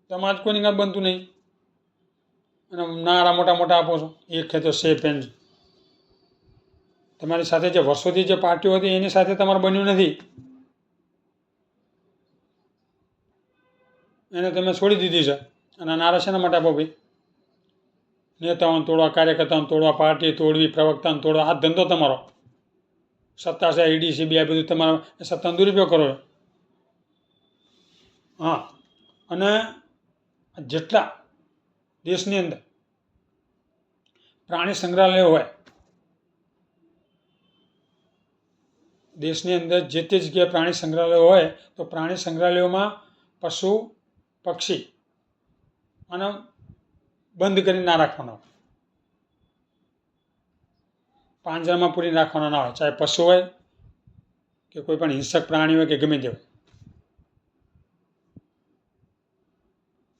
તમાજ કોઈ હંગાત બનતું નહીં અને નારા મોટા મોટા આપો છો. એક છે તો સેફ એન્ડ તમારી સાથે જે વર્ષોથી જે પાર્ટીઓ હતી એની સાથે તમારે બન્યું નથી, એને તમે છોડી દીધી છે. અને નારા શેના માટે આપો ભાઈ? નેતાઓને તોડવા, કાર્યકર્તાઓને તોડવા, પાર્ટી તોડવી, પ્રવક્તાને તોડવા, આ ધંધો તમારો. સત્તા છે, ઈડી, સીબીઆઈ, આ બધું તમારો સત્તાનો દુરુપયોગ કરો છો. હા, અને જેટલા દેશની અંદર પ્રાણી સંગ્રહાલયો હોય, દેશની અંદર જે તે જગ્યાએ પ્રાણી સંગ્રહાલયો હોય તો પ્રાણી સંગ્રહાલયોમાં પશુ પક્ષી અને બંધ કરીને ના રાખવાના હોય, પાંજરામાં પૂરીને રાખવાના ના હોય. ચાહે પશુ હોય કે કોઈ પણ હિંસક પ્રાણી હોય કે ગમે તે હોય.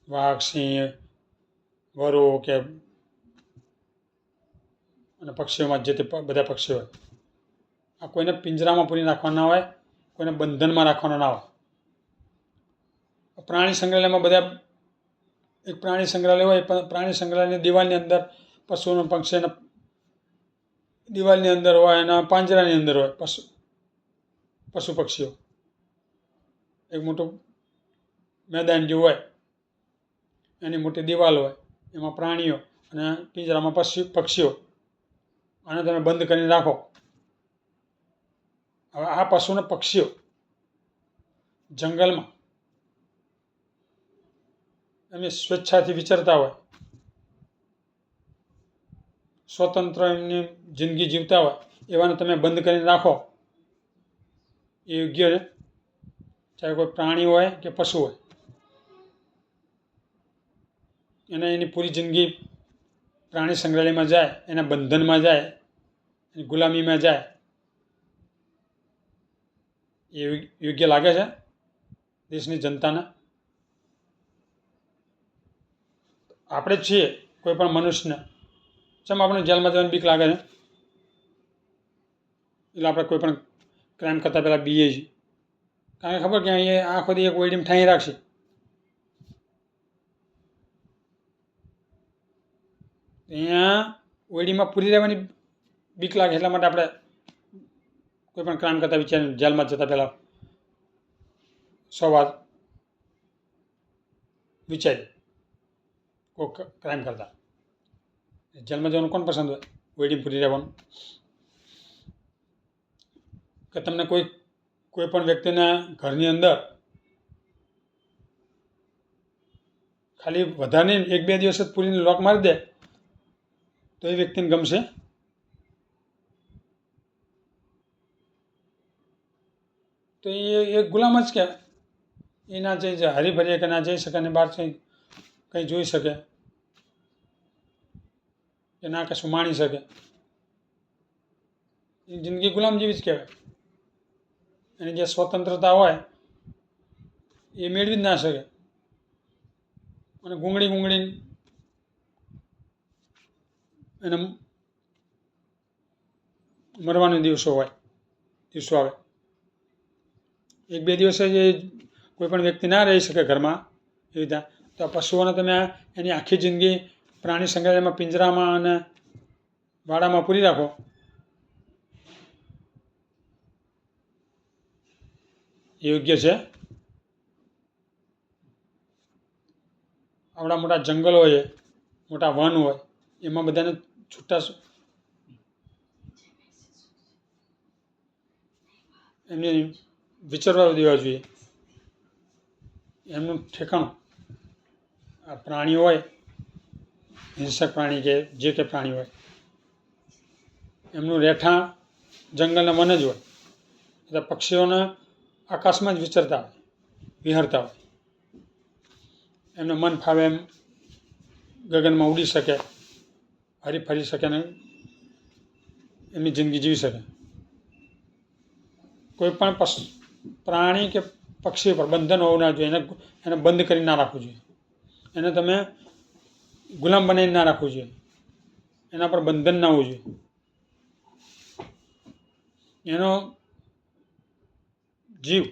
વાઘ, સિંહ, વરુ કે અને પક્ષીઓમાં જે તે બધા પક્ષીઓ હોય, આ કોઈને પિંજરામાં પૂરી રાખવાના ના હોય, કોઈને બંધનમાં રાખવાના ના હોય. પ્રાણી સંગ્રહાલયમાં બધા એક પ્રાણી સંગ્રહાલય હોય, પ્રાણી સંગ્રહાલયની દિવાલની અંદર પશુઓનો પક્ષીના દિવાલની અંદર હોય, એના પાંજરાની અંદર હોય પશુ પક્ષીઓ. એક મોટું મેદાન જેવું હોય, એની મોટી દિવાલ હોય, એમાં પ્રાણીઓ અને પિંજરામાં પક્ષીઓ. આને તમે બંધ કરીને રાખો. હવે આ પશુને પક્ષીઓ જંગલમાં એમની સ્વેચ્છાથી વિચરતા હોય, સ્વતંત્ર એમની જિંદગી જીવતા હોય, એવાને તમે બંધ કરીને રાખો એ યોગ્ય છે? ચાહે કોઈ પ્રાણી હોય કે પશુ હોય, એને એની પૂરી જિંદગી પ્રાણી સંગ્રહાલયમાં જાય, એના બંધનમાં જાય, એની ગુલામીમાં જાય, એ યોગ્ય લાગે છે દેશની જનતાને? આપણે જ છીએ કોઈ પણ મનુષ્યને જેમ આપણે જેલમાં જવાની બીક લાગે છે, એટલે આપણે કોઈ પણ ક્રાઇમ કરતાં પહેલાં બીએ છીએ. કારણ કે ખબર કે અહીંયા આખો દી એક ઓયડીમાં ઠાઈ રાખશે. અહીંયા ઓયડીમાં પૂરી રહેવાની બીક લાગે, એટલા માટે આપણે કોઈ પણ ક્રાઇમ કરતાં વિચારીને જેલમાં જતાં પહેલાં 100 વાર વિચારીએ કોઈ ક્રાઇમ કરતાં. જેલમાં જવાનું કોણ પસંદ હોય? ઓયડીમાં પૂરી રહેવાનું. કે તમને કોઈ પણ વ્યક્તિના ઘરની અંદર ખાલી વધારે નહીં 1-2 દિવસ જ પૂરીને લોક મારી દે તો એ વ્યક્તિને ગમશે? તો એ ગુલામ જ કહેવાય. એ ના જઈ હરીફરીએ કે ના જઈ શકે અને બહાર કંઈ જોઈ શકે કે ના કશું માણી શકે. એ જિંદગી ગુલામ જેવી જ કહેવાય. એની જે સ્વતંત્રતા હોય એ મેળવી જ ના શકે અને ગુંગળી એને મરવાનો દિવસો આવે. 1-2 દિવસે જે કોઈ પણ વ્યક્તિ ના રહી શકે ઘરમાં એવી રીતે, તો આ પશુઓને તમે એની આખી જિંદગી પ્રાણી સંગ્રહાલયમાં પિંજરામાં અને વાડામાં પૂરી રાખો. યોગ્ય છે? આવડા મોટા જંગલો હોય, મોટા વન હોય, એમાં બધાને છૂટા એમને વિચરવા દેવા જોઈએ. એમનું ઠેકાણું આ પ્રાણી હોય, હિંસક પ્રાણી કે જે કે પ્રાણી હોય, એમનું રહેઠાણ જંગલના વન જ હોય. એટલે પક્ષીઓને આકાશમાં જ વિચરતા હોય, વિહરતા હોય. એમને મન ફાવે એમ ગગનમાં ઉડી શકે, હરી ફરી શકે ને એમની જિંદગી જીવી શકે. કોઈ પણ પ્રાણી કે પક્ષી પર બંધન હોવું ના જોઈએ. એને બંધ કરી ના રાખવું જોઈએ. એને તમે ગુલામ બનાવીને ના રાખવું જોઈએ, એના પર બંધન ના હોવું જોઈએ. એનો જીવ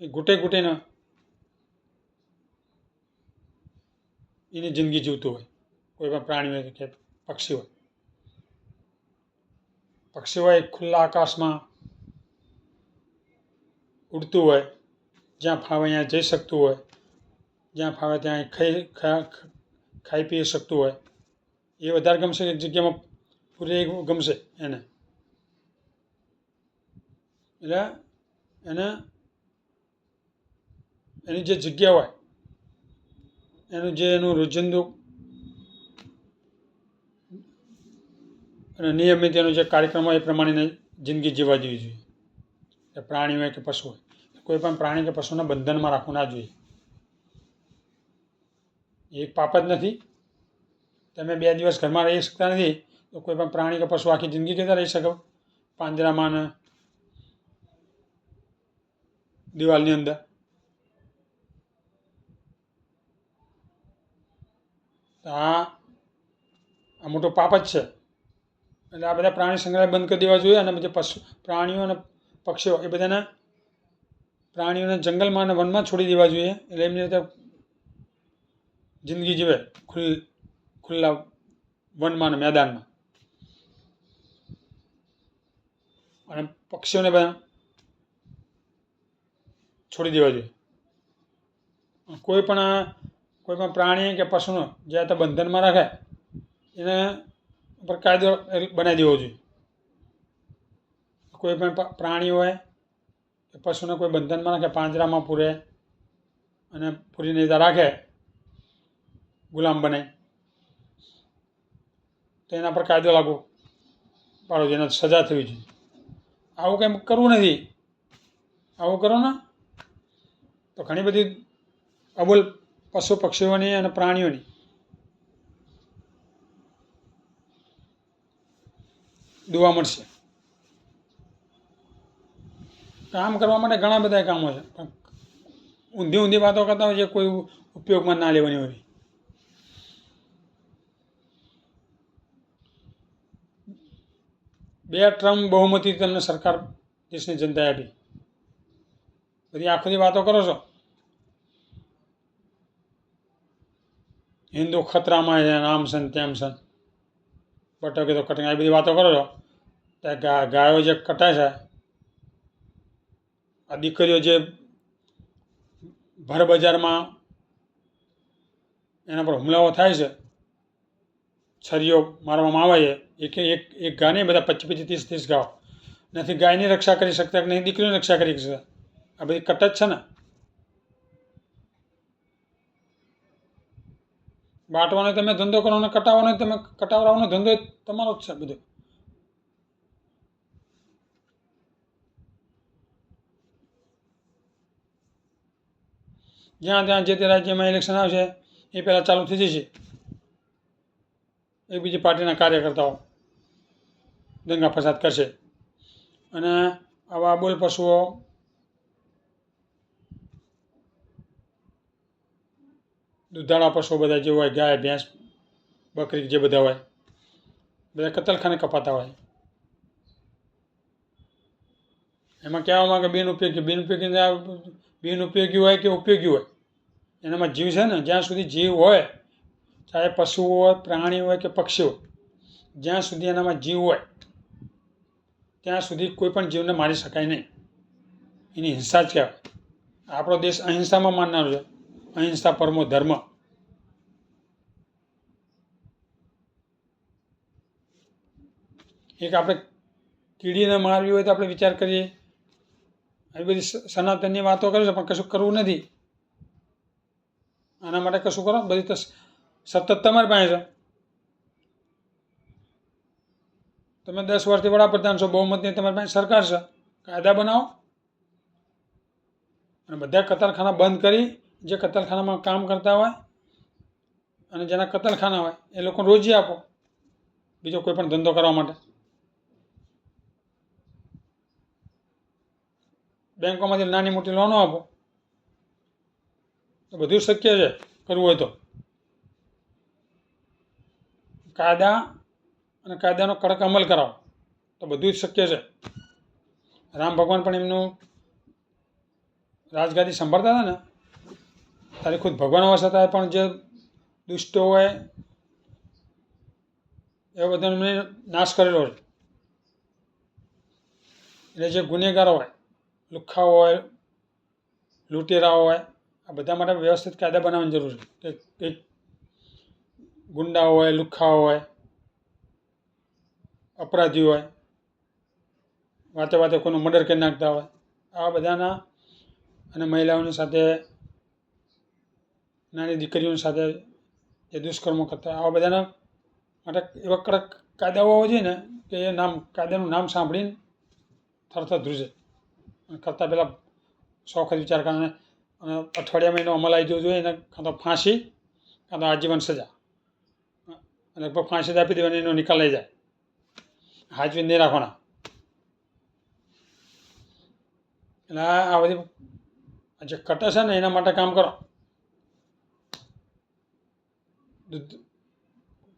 એ ઘૂંટે ઘૂંટેને એની જિંદગી જીવતું હોય. કોઈ પણ પ્રાણી હોય કે પક્ષી હોય. પક્ષી હોય ખુલ્લા આકાશમાં ઉડતું હોય, જ્યાં ફાવે ત્યાં જઈ શકતું હોય, જ્યાં ફાવે ત્યાં ખાઈ પી શકતું હોય. એ વધારે ગમશે એક જગ્યામાં પૂરી ગમશે એને. એટલે એને એની જે જગ્યા હોય, એનું રોજિંદુ અને નિયમિત એનો જે કાર્યક્રમ હોય એ પ્રમાણેની જિંદગી જીવવા દેવી જોઈએ. કે પ્રાણી હોય કે પશુ હોય, કોઈ પણ પ્રાણી કે પશુને બંધનમાં રાખવું ના જોઈએ. એ એક પાપ જ નથી. તમે 2 દિવસ ઘરમાં રહી શકતા નથી, તો કોઈ પણ પ્રાણી કે પશુ આખી જિંદગી કેતા રહી શકો પાંજરામાં ને દિવાલની અંદર? આ મોટો પાપ જ છે. એટલે આ બધા પ્રાણી સંગ્રહાલય બંધ કરી દેવા જોઈએ. અને જે પ્રાણીઓ અને પક્ષીઓ એ બધાને પ્રાણીઓને જંગલમાં અને વનમાં છોડી દેવા જોઈએ. એટલે એમની રીતે જિંદગી જીવે ખુલ્લા વનમાં અને મેદાનમાં. અને પક્ષીઓને બધા છોડી દેવા જોઈએ. કોઈ પણ પ્રાણી કે પશુનો જે તો બંધનમાં રાખે એને ઉપર કાયદો બનાવી દેવો જોઈએ. કોઈ પણ પ્રાણી હોય કે પશુને કોઈ બંધનમાં રાખે, પાંજરામાં પૂરે અને પૂરીને ત્યાં રાખે ગુલામ બનાવી, તો એના પર કાયદો લાગુ પાડવો જોઈએ, એને સજા થવી જોઈએ. આવું કંઈ કરવું નથી. આવું કરો ને તો ઘણી બધી અબોલ પશુ પક્ષીઓની અને પ્રાણીઓની દુઆ મળશે. કામ કરવા માટે ઘણા બધા કામો છે, પણ ઊંધી વાતો કરતા હોય જે કોઈ ઉપયોગમાં ના લેવાની હોય. 2 ટર્મ બહુમતી તમને સરકાર દેશની જનતાએ આપી. બધી આખો વાતો કરો છો. હિન્દુ ખતરામાં છે, આમ છે તેમ છે, બટકે તો કટિંગ, આ બધી વાતો કરો છો. ત્યાં ગાયો જે કટાય છે, આ દીકરીઓ જે ભર બજારમાં એના પર હુમલાઓ થાય છે, છરીઓ મારવામાં આવે છે. એક ગા નહીં, બધા 25 30 ગાઓ. નથી ગાયની રક્ષા કરી શકતા કે નહીં દીકરીની રક્ષા કરી શકતા. આ બધી કટ જ છે ને. બાંટવાનો તમે ધંધો કરો ને કટાવવાનો તમે કટાવવાનો ધંધો તમારો જ છે બધો. જ્યાં ત્યાં જે તે રાજ્યમાં ઇલેક્શન આવશે એ પહેલાં ચાલુ થઈ જશે. એ બીજી પાર્ટીના કાર્યકર્તાઓ દંગા ફસાદ કરશે. અને આવા બોલ પશુઓ દૂધાળા પશુઓ બધા જે હોય, ગાય ભેંસ બકરી જે બધા હોય, બધા કતલખાને કપાતા હોય. એમાં કહેવામાં કે બિનઉપયોગી હોય કે ઉપયોગી હોય, એનામાં જીવ છે ને. જ્યાં સુધી જીવ હોય, ચાહે પશુ હોય, પ્રાણી હોય કે પક્ષી હોય, જ્યાં સુધી એનામાં જીવ હોય ત્યાં સુધી કોઈ પણ જીવને મારી શકાય નહીં. એની હિંસા જ કહેવાય. આપણો દેશ અહિંસામાં માનનારો છે. અહિંસા પરમો ધર્મ. એક આપણે કીડીને મારવી હોય તો આપણે વિચાર કરીએ. આવી બધી સનાતનની વાતો કરે છે, પણ કશું કરવું નથી. આના માટે કશું કરો. બધી તો સતત તમારી પાસે છે. તમે 10 વર્ષથી વડાપ્રધાન છો, બહુમતની તમારી પાસે સરકાર છે. કાયદા બનાવો અને બધા કતલખાના બંધ કરી, જે કતલખાનામાં કામ કરતા હોય અને જેના કતલખાના હોય એ લોકોને રોજી આપો, બીજો કોઈ પણ ધંધો કરવા માટે. બેંકોમાંથી નાની મોટી લોનો આપો, તો તો બધું શક્ય છે કરવું હોય તો. કાયદા અને કાયદાનો કડક અમલ કરાવો તો બધું જ શક્ય છે. રામ ભગવાન પણ એમનું રાજગાદી સંભાળતા હતા ને ત્યારે ખુદ ભગવાન હોવા છતાં પણ જે દુષ્ટો હોય એ બધાનો એમણે નાશ કરેલો છે. એટલે જે ગુનેગારો હોય, લુખ્ખાઓ હોય, લૂંટેરાઓ હોય, આ બધા માટે વ્યવસ્થિત કાયદા બનાવવાની જરૂર છે. કે કંઈક ગુંડાઓ હોય, લુખ્ખાઓ હોય, અપરાધીઓ હોય, વાતે વાતે કોઈનું મર્ડર કરી નાખતા હોય, આવા બધાના અને મહિલાઓની સાથે, નાની દીકરીઓની સાથે જે દુષ્કર્મો કરતા આવા બધાના માટે એવા કડક કાયદાઓ હોવા જોઈએ ને કે એ કાયદાનું નામ સાંભળીને થરથર ધ્રુજે. અને કરતાં પહેલાં 100 વખત વિચાર કરવાને અને અઠવાડિયામાં એનો અમલ આવી જવો જોઈએ. એને કાં તો ફાંસી કાં તો આજીવન સજા, અને લગભગ ફાંસી જ આપી દેવાની, એનો નિકાલ લઈ જાય, હાજવી નહીં રાખવાના. એટલે આ બધી જે કટે છે ને એના માટે કામ કરો.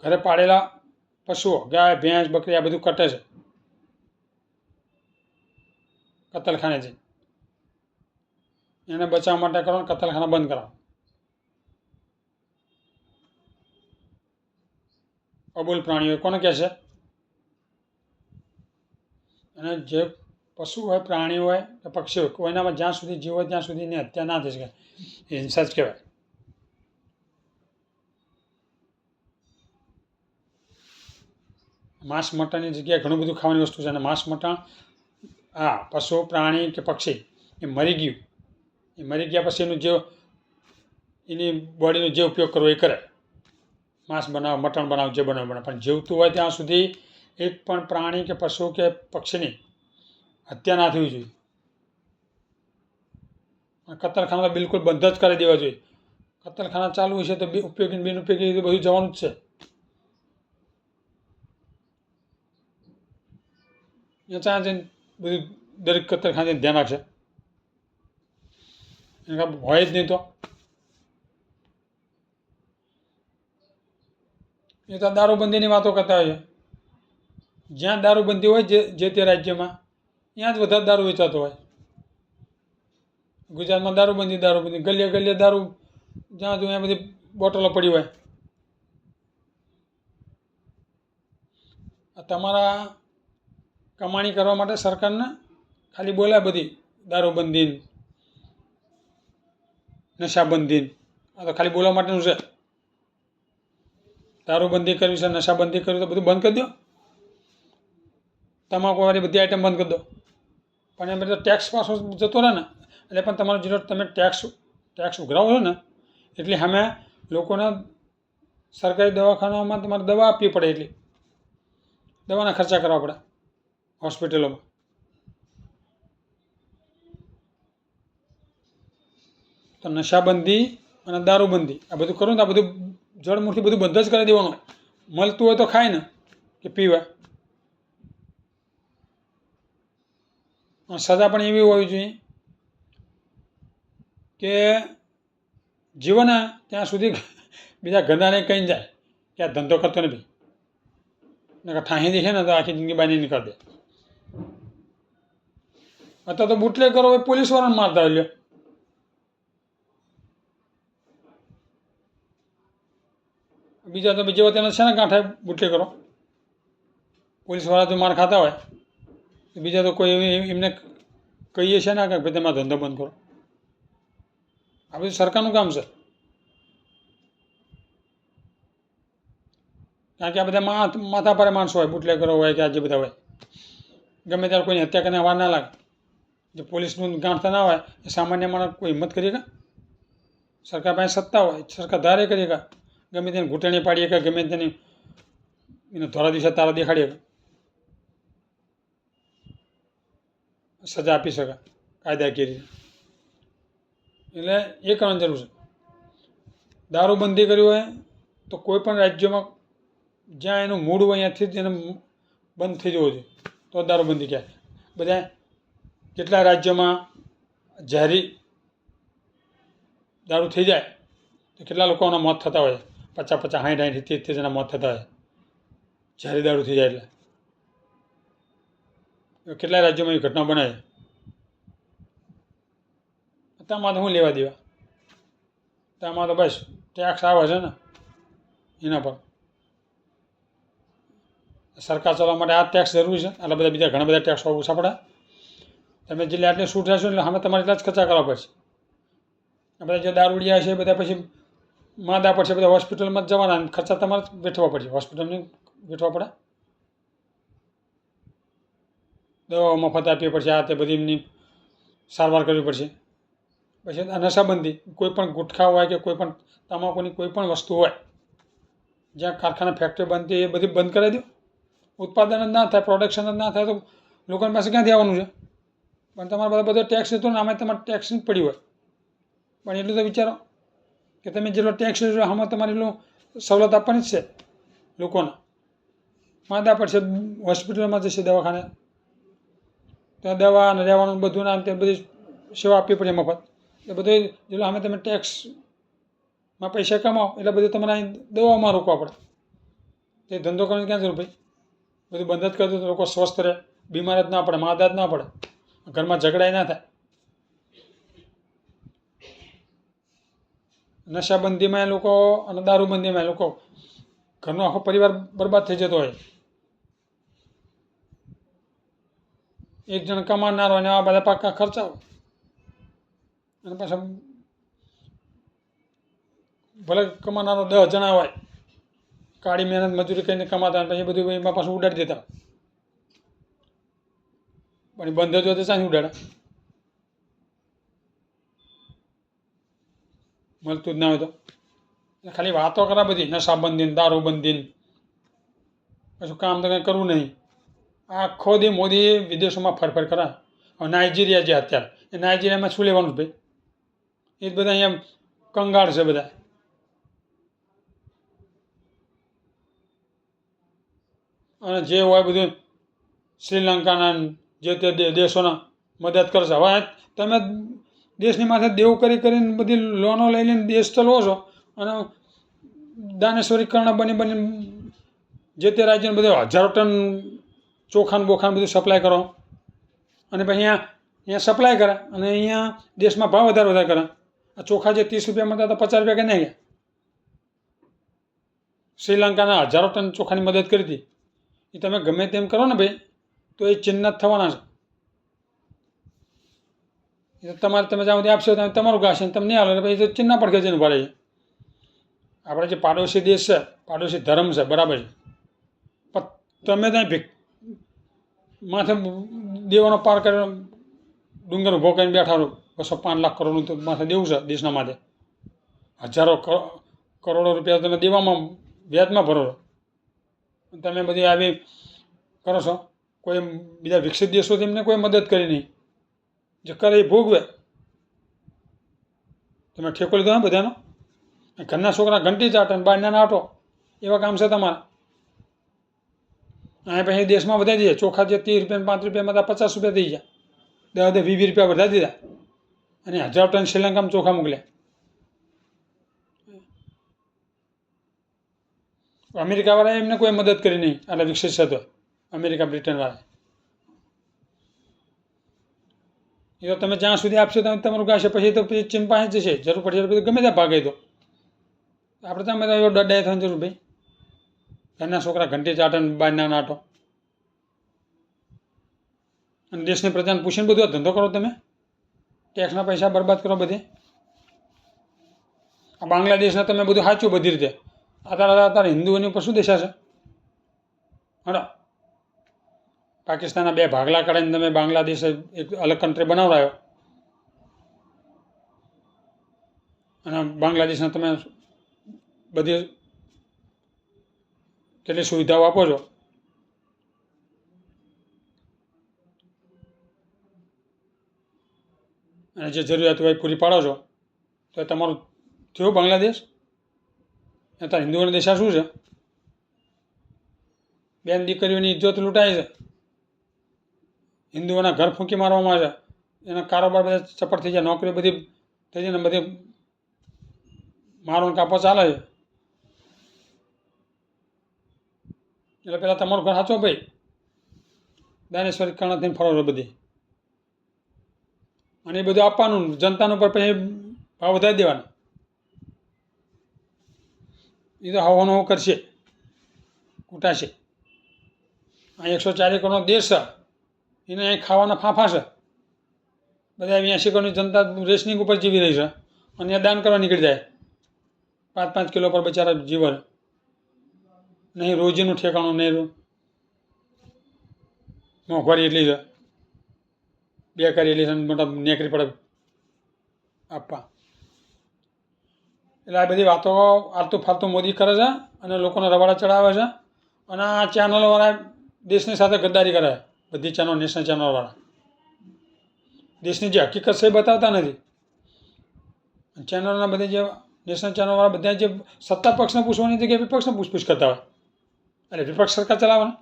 ઘરે પાળેલા પશુઓ, ગાય, ભેંસ, બકરી, આ બધું કટે છે કતલખાને જઈને. એને બચાવવા માટે કરો ને કતલખાના બંધ કરાવો. અબોલ પ્રાણીઓ કોને કહે છે? અને જે પશુ હોય, પ્રાણી હોય કે પક્ષી હોય, કોઈનામાં જ્યાં સુધી જીવ હોય ત્યાં સુધી એની હત્યા ના થઈ શકે, એ હિંસા જ કહેવાય. માંસ મટનની જગ્યાએ ઘણું બધું ખાવાની વસ્તુ છે. અને માંસ મટન પશુ, પ્રાણી કે પક્ષી એ મરી ગયું, એ મરી ગયા પછી એની બોડીનો જે ઉપયોગ કરવો એ કરે. માંસ બનાવો, મટન બનાવો, જે બનાવો, પણ જીવતું હોય ત્યાં સુધી એક પણ પ્રાણી કે પશુ કે પક્ષીની હત્યા ના થવી જોઈએ. કતલખાના બિલકુલ બંધ જ કરી દેવા જોઈએ. કતલખાના ચાલુ છે તો ઉપયોગી બિનઉપયોગી બધું જવાનું જ છે. એ ત્યાં જઈને બધું દરેક કતલખાને ધ્યાન રાખશે, એને હોય જ નહીં તો. એ તો દારૂબંધીની વાતો કરતા હોય છે. જ્યાં દારૂબંધી હોય જે તે રાજ્યમાં ત્યાં જ વધારે દારૂ વેચાતો હોય. ગુજરાતમાં દારૂબંધી, ગલીએ ગલીએ દારૂ, જ્યાં જોઈએ બધી બોટલો પડી હોય. તમારા કમાણી કરવા માટે સરકારને ખાલી બોલાય બધી દારૂબંધી, નશાબંધી, આ તો ખાલી બોલવા માટેનું છે. દારૂબંધી કરવી છે, નશાબંધી કરવી, તો બધું બંધ કરી દો. તમાકુવાળી બધી આઈટમ બંધ કરી દો. પણ એમ બધો ટેક્સ પાછો જતો રહે ને, એટલે પણ તમારો જેટલો તમે ટેક્સ ઉઘરાવો છો ને એટલે સામે લોકોને સરકારી દવાખાનામાં તમારે દવા આપવી પડે, એટલી દવાના ખર્ચા કરવા પડે હોસ્પિટલોમાં. તો નશાબંધી અને દારૂબંધી આ બધું કરું ને આ બધું જળમૂળથી બધું બંધ જ કરી દેવાનું. મળતું હોય તો ખાય ને કે પીવાય. સજા પણ એવી હોવી જોઈએ કે જીવન ત્યાં સુધી બીજા ગંદાને કહીને જાય કે આ ધંધો કરતો નથી, ઠાહી દેશે ને તો આખી જિંદગી બાની નીકળી દે. અત્યારે તો બુટલે કરો એ પોલીસવાળાને મારતા હોય. બીજા તો બીજી વાત છે ને ગાંઠે બુટલે કરો. પોલીસવાળા તો માર ખાતા હોય, બીજા તો કોઈ એમને કહીએ છે ને કે ભાઈ તમારો ધંધો બંધ કરો. આ બધું સરકારનું કામ છે. કારણ કે આ બધા માથા પર માણસો હોય, બુટલે કરો હોય કે આ જે બધા હોય, ગમે ત્યારે કોઈની હત્યા કરીને વાર ના લાગે. જે પોલીસનું ગાંઠતા ના હોય એ સામાન્ય માણસ કોઈ હિંમત કરી કે સરકાર પાસે સત્તા હોય, સરકાર ધારે કરી કે ગમે તેને ઘૂંટણી પાડીએ કે ગમે તેની એને ધોરા દિવસે તારા દેખાડીએ, સજા આપી શકે કાયદાકીય રીતે. એટલે એ કરવાની જરૂર છે. દારૂબંધી કરી હોય તો કોઈ પણ રાજ્યમાં જ્યાં એનું મૂળ હોય ત્યાંથી જ એને બંધ થઈ જવો જોઈએ, તો દારૂબંધી કહેવાય. બધા કેટલા રાજ્યોમાં ઝેરી દારૂ થઈ જાય તો કેટલા લોકોના મોત થતા હોય, 50 50 60 60 70 જણા મોત થતા હોય જ્યારે દારૂ થઈ જાય. એટલે કેટલાય રાજ્યોમાં એ ઘટના બને છે. તેમાં તો શું લેવા દેવા, તેમાં તો બસ ટેક્સ આવે છે ને એના પર. સરકાર ચલાવવા માટે આ ટેક્સ જરૂરી છે, આટલા બધા બીજા ઘણા બધા ટેક્સ ઓછા પડે. તમે જેટલી આટલી છૂટ રહેશો એટલે અમે તમારે એટલા જ ખર્ચા કરવા પડશે. આ બધા જે દારૂડિયા છે એ બધા પછી માંદા પડશે, બધા હોસ્પિટલમાં જ જવાના, ખર્ચા તમારે વેઠવા પડશે, હોસ્પિટલની વેઠવા પડે. દવાઓ મફત આપવી પડશે, આ તે બધી એમની સારવાર કરવી પડશે. પછી આ નશાબંધી, કોઈ પણ ગુટખા હોય કે કોઈ પણ તમાકુની કોઈ પણ વસ્તુ હોય, જ્યાં કારખાના ફેક્ટરી બનતી એ બધી બંધ કરાવી દો. ઉત્પાદન જ ના થાય, પ્રોડક્શન જ ના થાય તો લોકોની પાસે ક્યાંથી આવવાનું છે? પણ તમારે બધો ટેક્સ લીધો ને આમાં તમારે ટેક્સ જ પડી હોય. પણ એટલું તો વિચારો કે તમે જેટલો ટેક્સ લીધો આમાં તમારે એટલું સવલત આપવાની જ છે લોકોને. માંદા પડશે, હોસ્પિટલમાં જશે, દવાખાને, ત્યાં દવા અને રહેવાનું બધું ના તે બધી સેવા આપવી પડે મફત. એ બધું જેટલો આમે તમે ટેક્સમાં પૈસા કમાઓ એટલે બધું તમારે અહીં દવામાં રોકવા પડે. તે ધંધો કરવાની ક્યાં જરૂર ભાઈ? બધું બંધ જ કરી દો તો લોકો સ્વસ્થ રહે, બીમાર જ ના પડે, માંદા જ ના પડે, ઘરમાં ઝઘડાય ના થાય. નશાબંધીમાં એ લોકો અને દારૂબંધીમાં એ લોકો ઘરનો આખો પરિવાર બરબાદ થઈ જતો હોય. એક જણ કમાનાર હોય ને આ બધા પાકા ખર્ચાઓ, અને પાછા ભલે કમાનારો 10 જણા હોય, કાળી મહેનત મજૂરી કરીને કમાતા હોય, પછી બધું એમાં પાછું ઉડાડી દેતા હોય. પણ બંધ જ હોય તો ચાંદી ઉડાડે? મળતું જ ના હોય તો ખાલી વાતો કરે બધી નશાબંધી, દારૂબંધી, કશું કામ તો કંઈ કરવું નહીં. આખો દી મોદી વિદેશોમાં ફરફર કરે. હવે નાઇજીરિયા જે અત્યારે, એ નાઇજીરિયામાં શું લેવાનું ભાઈ? એ જ બધા અહીંયા કંગાળ છે બધા. અને જે હોય બધું શ્રીલંકાના જે તે દેશોના મદદ કરશે. હવે તમે દેશની માથે દેવું કરીને બધી લોનો લઈ લઈને દેશ ચલાવો છો, અને દાનેશ્વરીકરણ બની જે તે રાજ્યને બધે 1000 ટન ચોખાન બોખાન બધું સપ્લાય કરો, અને પછી અહીંયા સપ્લાય કરે અને અહીંયા દેશમાં ભાવ વધારે કરે. આ ચોખા જે 30 રૂપિયામાં હતા તો 50 રૂપિયા કે નહીં ગયા. શ્રીલંકાના 1000 ટન ચોખાની મદદ કરી હતી. એ તમે ગમે તેમ કરો ને ભાઈ તો એ ચિહ્ન જ થવાના છે. તમારે તમે જ્યાં સુધી આપશો તમે તમારું ઘાસ તમે નહીં આવો પછી તો ચિહ્ન પડખે જઈને ઉભા રહે છે. આપણે જે પાડોશી દેશ છે, પાડોશી ધર્મ છે, બરાબર છે, પણ તમે ત્યાં માથે દેવાનો પાર કર્યો, ડુંગર ઊભો કરીને બેઠા રહો, 205 લાખ કરોડનું તો માથે દેવું છે દેશના માથે. હજારો કરોડો રૂપિયા તમે દેવામાં વ્યાજમાં ભરો છો. તમે બધી આવી કરો છો. કોઈ બીજા વિકસિત દેશો તેમને કોઈ મદદ કરી નહીં, જે કરે એ ભોગવે. તમે ઠેકો લીધો ને બધાનો. ઘરના છોકરા ઘંટી ચાટે ને બહારના નાટો, એવા કામ છે તમારા. અહીંયા પછી દેશમાં વધારી દીધા ચોખા, જે 30 રૂપિયા 5 રૂપિયામાં 50 રૂપિયા થઈ ગયા, 10 20 રૂપિયા વધારી દીધા, અને 1000 ટન શ્રીલંકામાં ચોખા મોકલ્યા. અમેરિકાવાળાએ એમને કોઈ મદદ કરી નહીં, આટલા વિકસિત છે તો. અમેરિકા, બ્રિટનવાળા એ તો તમે જ્યાં સુધી આપશો તમે તમારું ગાશે, પછી તો પછી ચીન પાસે જશે, જરૂર પડશે પછી ગમે ત્યાં ભાગે. તો આપણે તમે એવો ડડાય થવાની જરૂર ભાઈ. ઘરના છોકરા ઘંટી ચાટે ને બહારના નાટો, અને દેશની પ્રજાને પૂછીને બધું ધંધો કરો તમે. ટેક્સના પૈસા બરબાદ કરો બધે. આ બાંગ્લાદેશને તમે બધું સાચું બધી રીતે. અત્યારે હિન્દુઓની ઉપર શું દેશા છે? હડો, પાકિસ્તાનના 2 ભાગલા કાઢીને તમે બાંગ્લાદેશ એક અલગ કન્ટ્રી બનાવડાયો, અને બાંગ્લાદેશને તમે બધી કેટલી સુવિધાઓ આપો છો. અને જે જરૂરિયાત હોય પૂરી પાડો છો, તો તમારું થયું બાંગ્લાદેશ. અત્યારે હિન્દુઓના દેશા શું છે? બેન દીકરીઓની ઇજ્જત લૂંટાય છે, હિન્દુઓના ઘર ફૂંકી મારવામાં આવે છે, એના કારોબાર બધા ચપટ થઈ જાય, નોકરી બધી થઈ જાય ને બધી મારો ને કાપો ચાલે છે. એટલે પહેલાં તમારું ઘર સાચો ભાઈ, દાનેશ્વરી કર્ણ થઈને ફરો છો બધી, અને એ બધું આપવાનું, જનતાનું પર પછી ભાવ વધારી દેવાનો. એ તો હવાનું હવું કરશે, કૂટાશે. આ 140 કરોડનો દેશ છે, એને અહીં ખાવાના ફાંફા છે. બધા 80 કરોડની જનતા રેશનિંગ ઉપર જીવી રહી છે, અને એ દાન કરવા નીકળી જાય 5-5 કિલો પર બચારા જીવન. નહીં રોજીનું ઠેકાણું, નહીં મોંઘવારી એટલી છે, બેકારી એટલી છે, મોટા નેકરી પડે આપવા. એટલે આ બધી વાતો આલતુ ફાલતુ મોદી કરે છે, અને લોકોને રવાડા ચડાવે છે. અને આ ચેનલોવાળા દેશની સાથે ગદ્દારી કરે, બધી ચેનલ, નેશનલ ચેનલવાળા દેશની જે હકીકત છે એ બતાવતા નથી. ચેનલોના બધી જે નેશનલ ચેનલવાળા બધા જે સત્તા પક્ષને પૂછવાની જગ્યાએ વિપક્ષને પૂછપૂછ કરતા હોય. અરે વિપક્ષ સરકાર ચલાવવાના,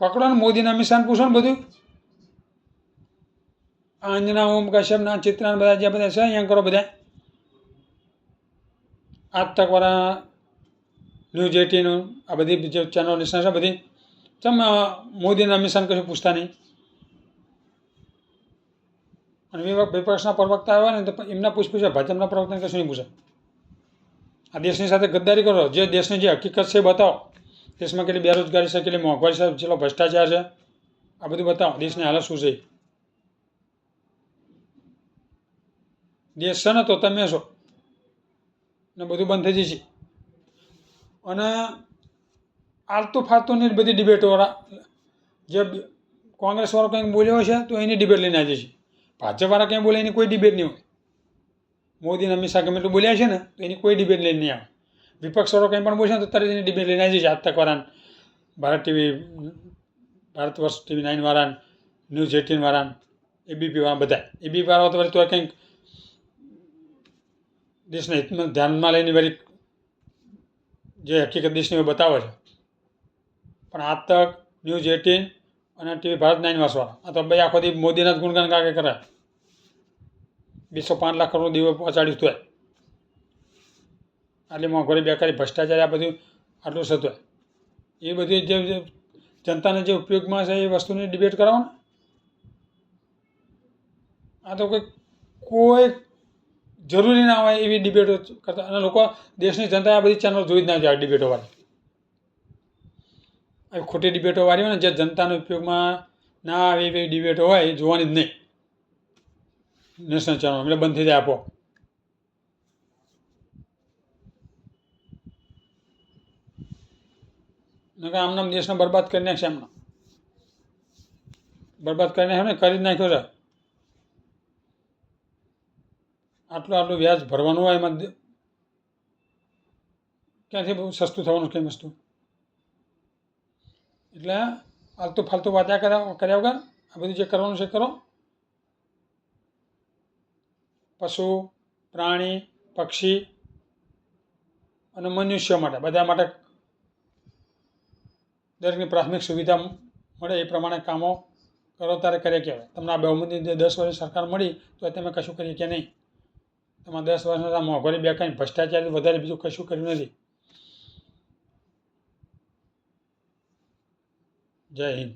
પકડો ને મોદીના અમિત શાહને પૂછો ને બધું. આ અંજના, ઓમ કશ્યપના, ચિત્રાના બધા જે બધા છે અહીંયા કરો બધા. આજ તકવાળા, ન્યૂઝ 18, આ બધી જે ચેનલ નેશનલ છે બધી, ચમ મોદીના અમિત શાહને કશું પૂછતા નહીં. અને વિપક્ષના પ્રવક્તા આવ્યા ને તો એમના પૂછે, ભાજપના પ્રવક્તાને કશું નહીં પૂછે. આ દેશની સાથે ગદ્દારી કરો, જે દેશની જે હકીકત છે એ બતાવો. દેશમાં કેટલી બેરોજગારી છે, કેટલી મોંઘવારી છે, કેટલો ભ્રષ્ટાચાર છે, આ બધું બતાવો. દેશની હાલત શું છે. દેશ છે ને તો તમે છો, ને બધું બંધ થઈ જશે. અને આલતુ ફાલતુની બધી ડિબેટોવાળા, જે કોંગ્રેસવાળો કંઈક બોલ્યો છે તો એની ડિબેટ લઈને આવી જશે. ભાજપવાળા કંઈ બોલે એની કોઈ ડિબેટ નહીં હોય. મોદી અમિત શાહ ગમે એટલું બોલ્યા છે ને તો એની કોઈ ડિબેટ લઈને નહીં આવે. વિપક્ષવાળો કંઈ પણ બોલશે ને તો તરત એની ડિબેટ લઈને આવી જશે. આજ તકવાળા, ભારત ટીવી, ભારત વર્ષ TV 9 વાળા, ન્યૂઝ 18 વાળા, ABP વાળા, બધા ABP વાળા તો કંઈક દેશના હિતમાં ધ્યાનમાં લઈને વળી જે હકીકત દેશની બતાવે છે. પણ આજ તક, ન્યૂઝ 18 અને TV ભારત 9 વાળા, આ તો ભાઈ આખો દી મોદીના જ ગુણગાન કાકે કરે. 205 લાખ કરોડ દિવસ પહોંચાડ્યું હતું. આટલી મોંઘવારી, બેકારી, ભ્રષ્ટાચાર, આ બધું આટલું થતું હોય. એ બધી જે જનતાને જે ઉપયોગમાં છે એ વસ્તુની ડિબેટ કરાવો ને. આ તો કોઈ જરૂરી ના હોય એવી ડિબેટો કરતા. અને લોકો, દેશની જનતાએ આ બધી ચેનલ જોઈ જ ના જાય ડિબેટોવાળી. આવી ખોટી ડિબેટોવાળી હોય ને, જે જનતાના ઉપયોગમાં ના આવે એવી ડિબેટો હોય એ જોવાની જ નહીં નેશનલ ચેનલ. એટલે બંધ થઈ જાય આપો. આમનામ દેશને બરબાદ કરી નાખશે. એમનો બરબાદ કરી નાખ્યો ને, કરી જ નાખ્યો છે. આટલું વ્યાજ ભરવાનું હોય એમાં ક્યાંથી બહુ સસ્તું થવાનું કઈ વસ્તુ. એટલે આલતુ ફાલતુ વાત્યા કર્યા વગર આ બધું જે કરવાનું છે કરો. પશુ, પ્રાણી, પક્ષી અને મનુષ્ય માટે, બધા માટે દરેકની પ્રાથમિક સુવિધા મળે એ પ્રમાણે કામો કરો ત્યારે કરે કહેવાય. તમને આ બહુમતી 10 વર્ષની સરકાર મળી તો તમે કશું કરીએ કે નહીં. તમારે 10 વર્ષના મોંઘવારી, બેકારી, ભ્રષ્ટાચાર વધારે બીજું કશું કર્યું નથી. જય હિન્દ.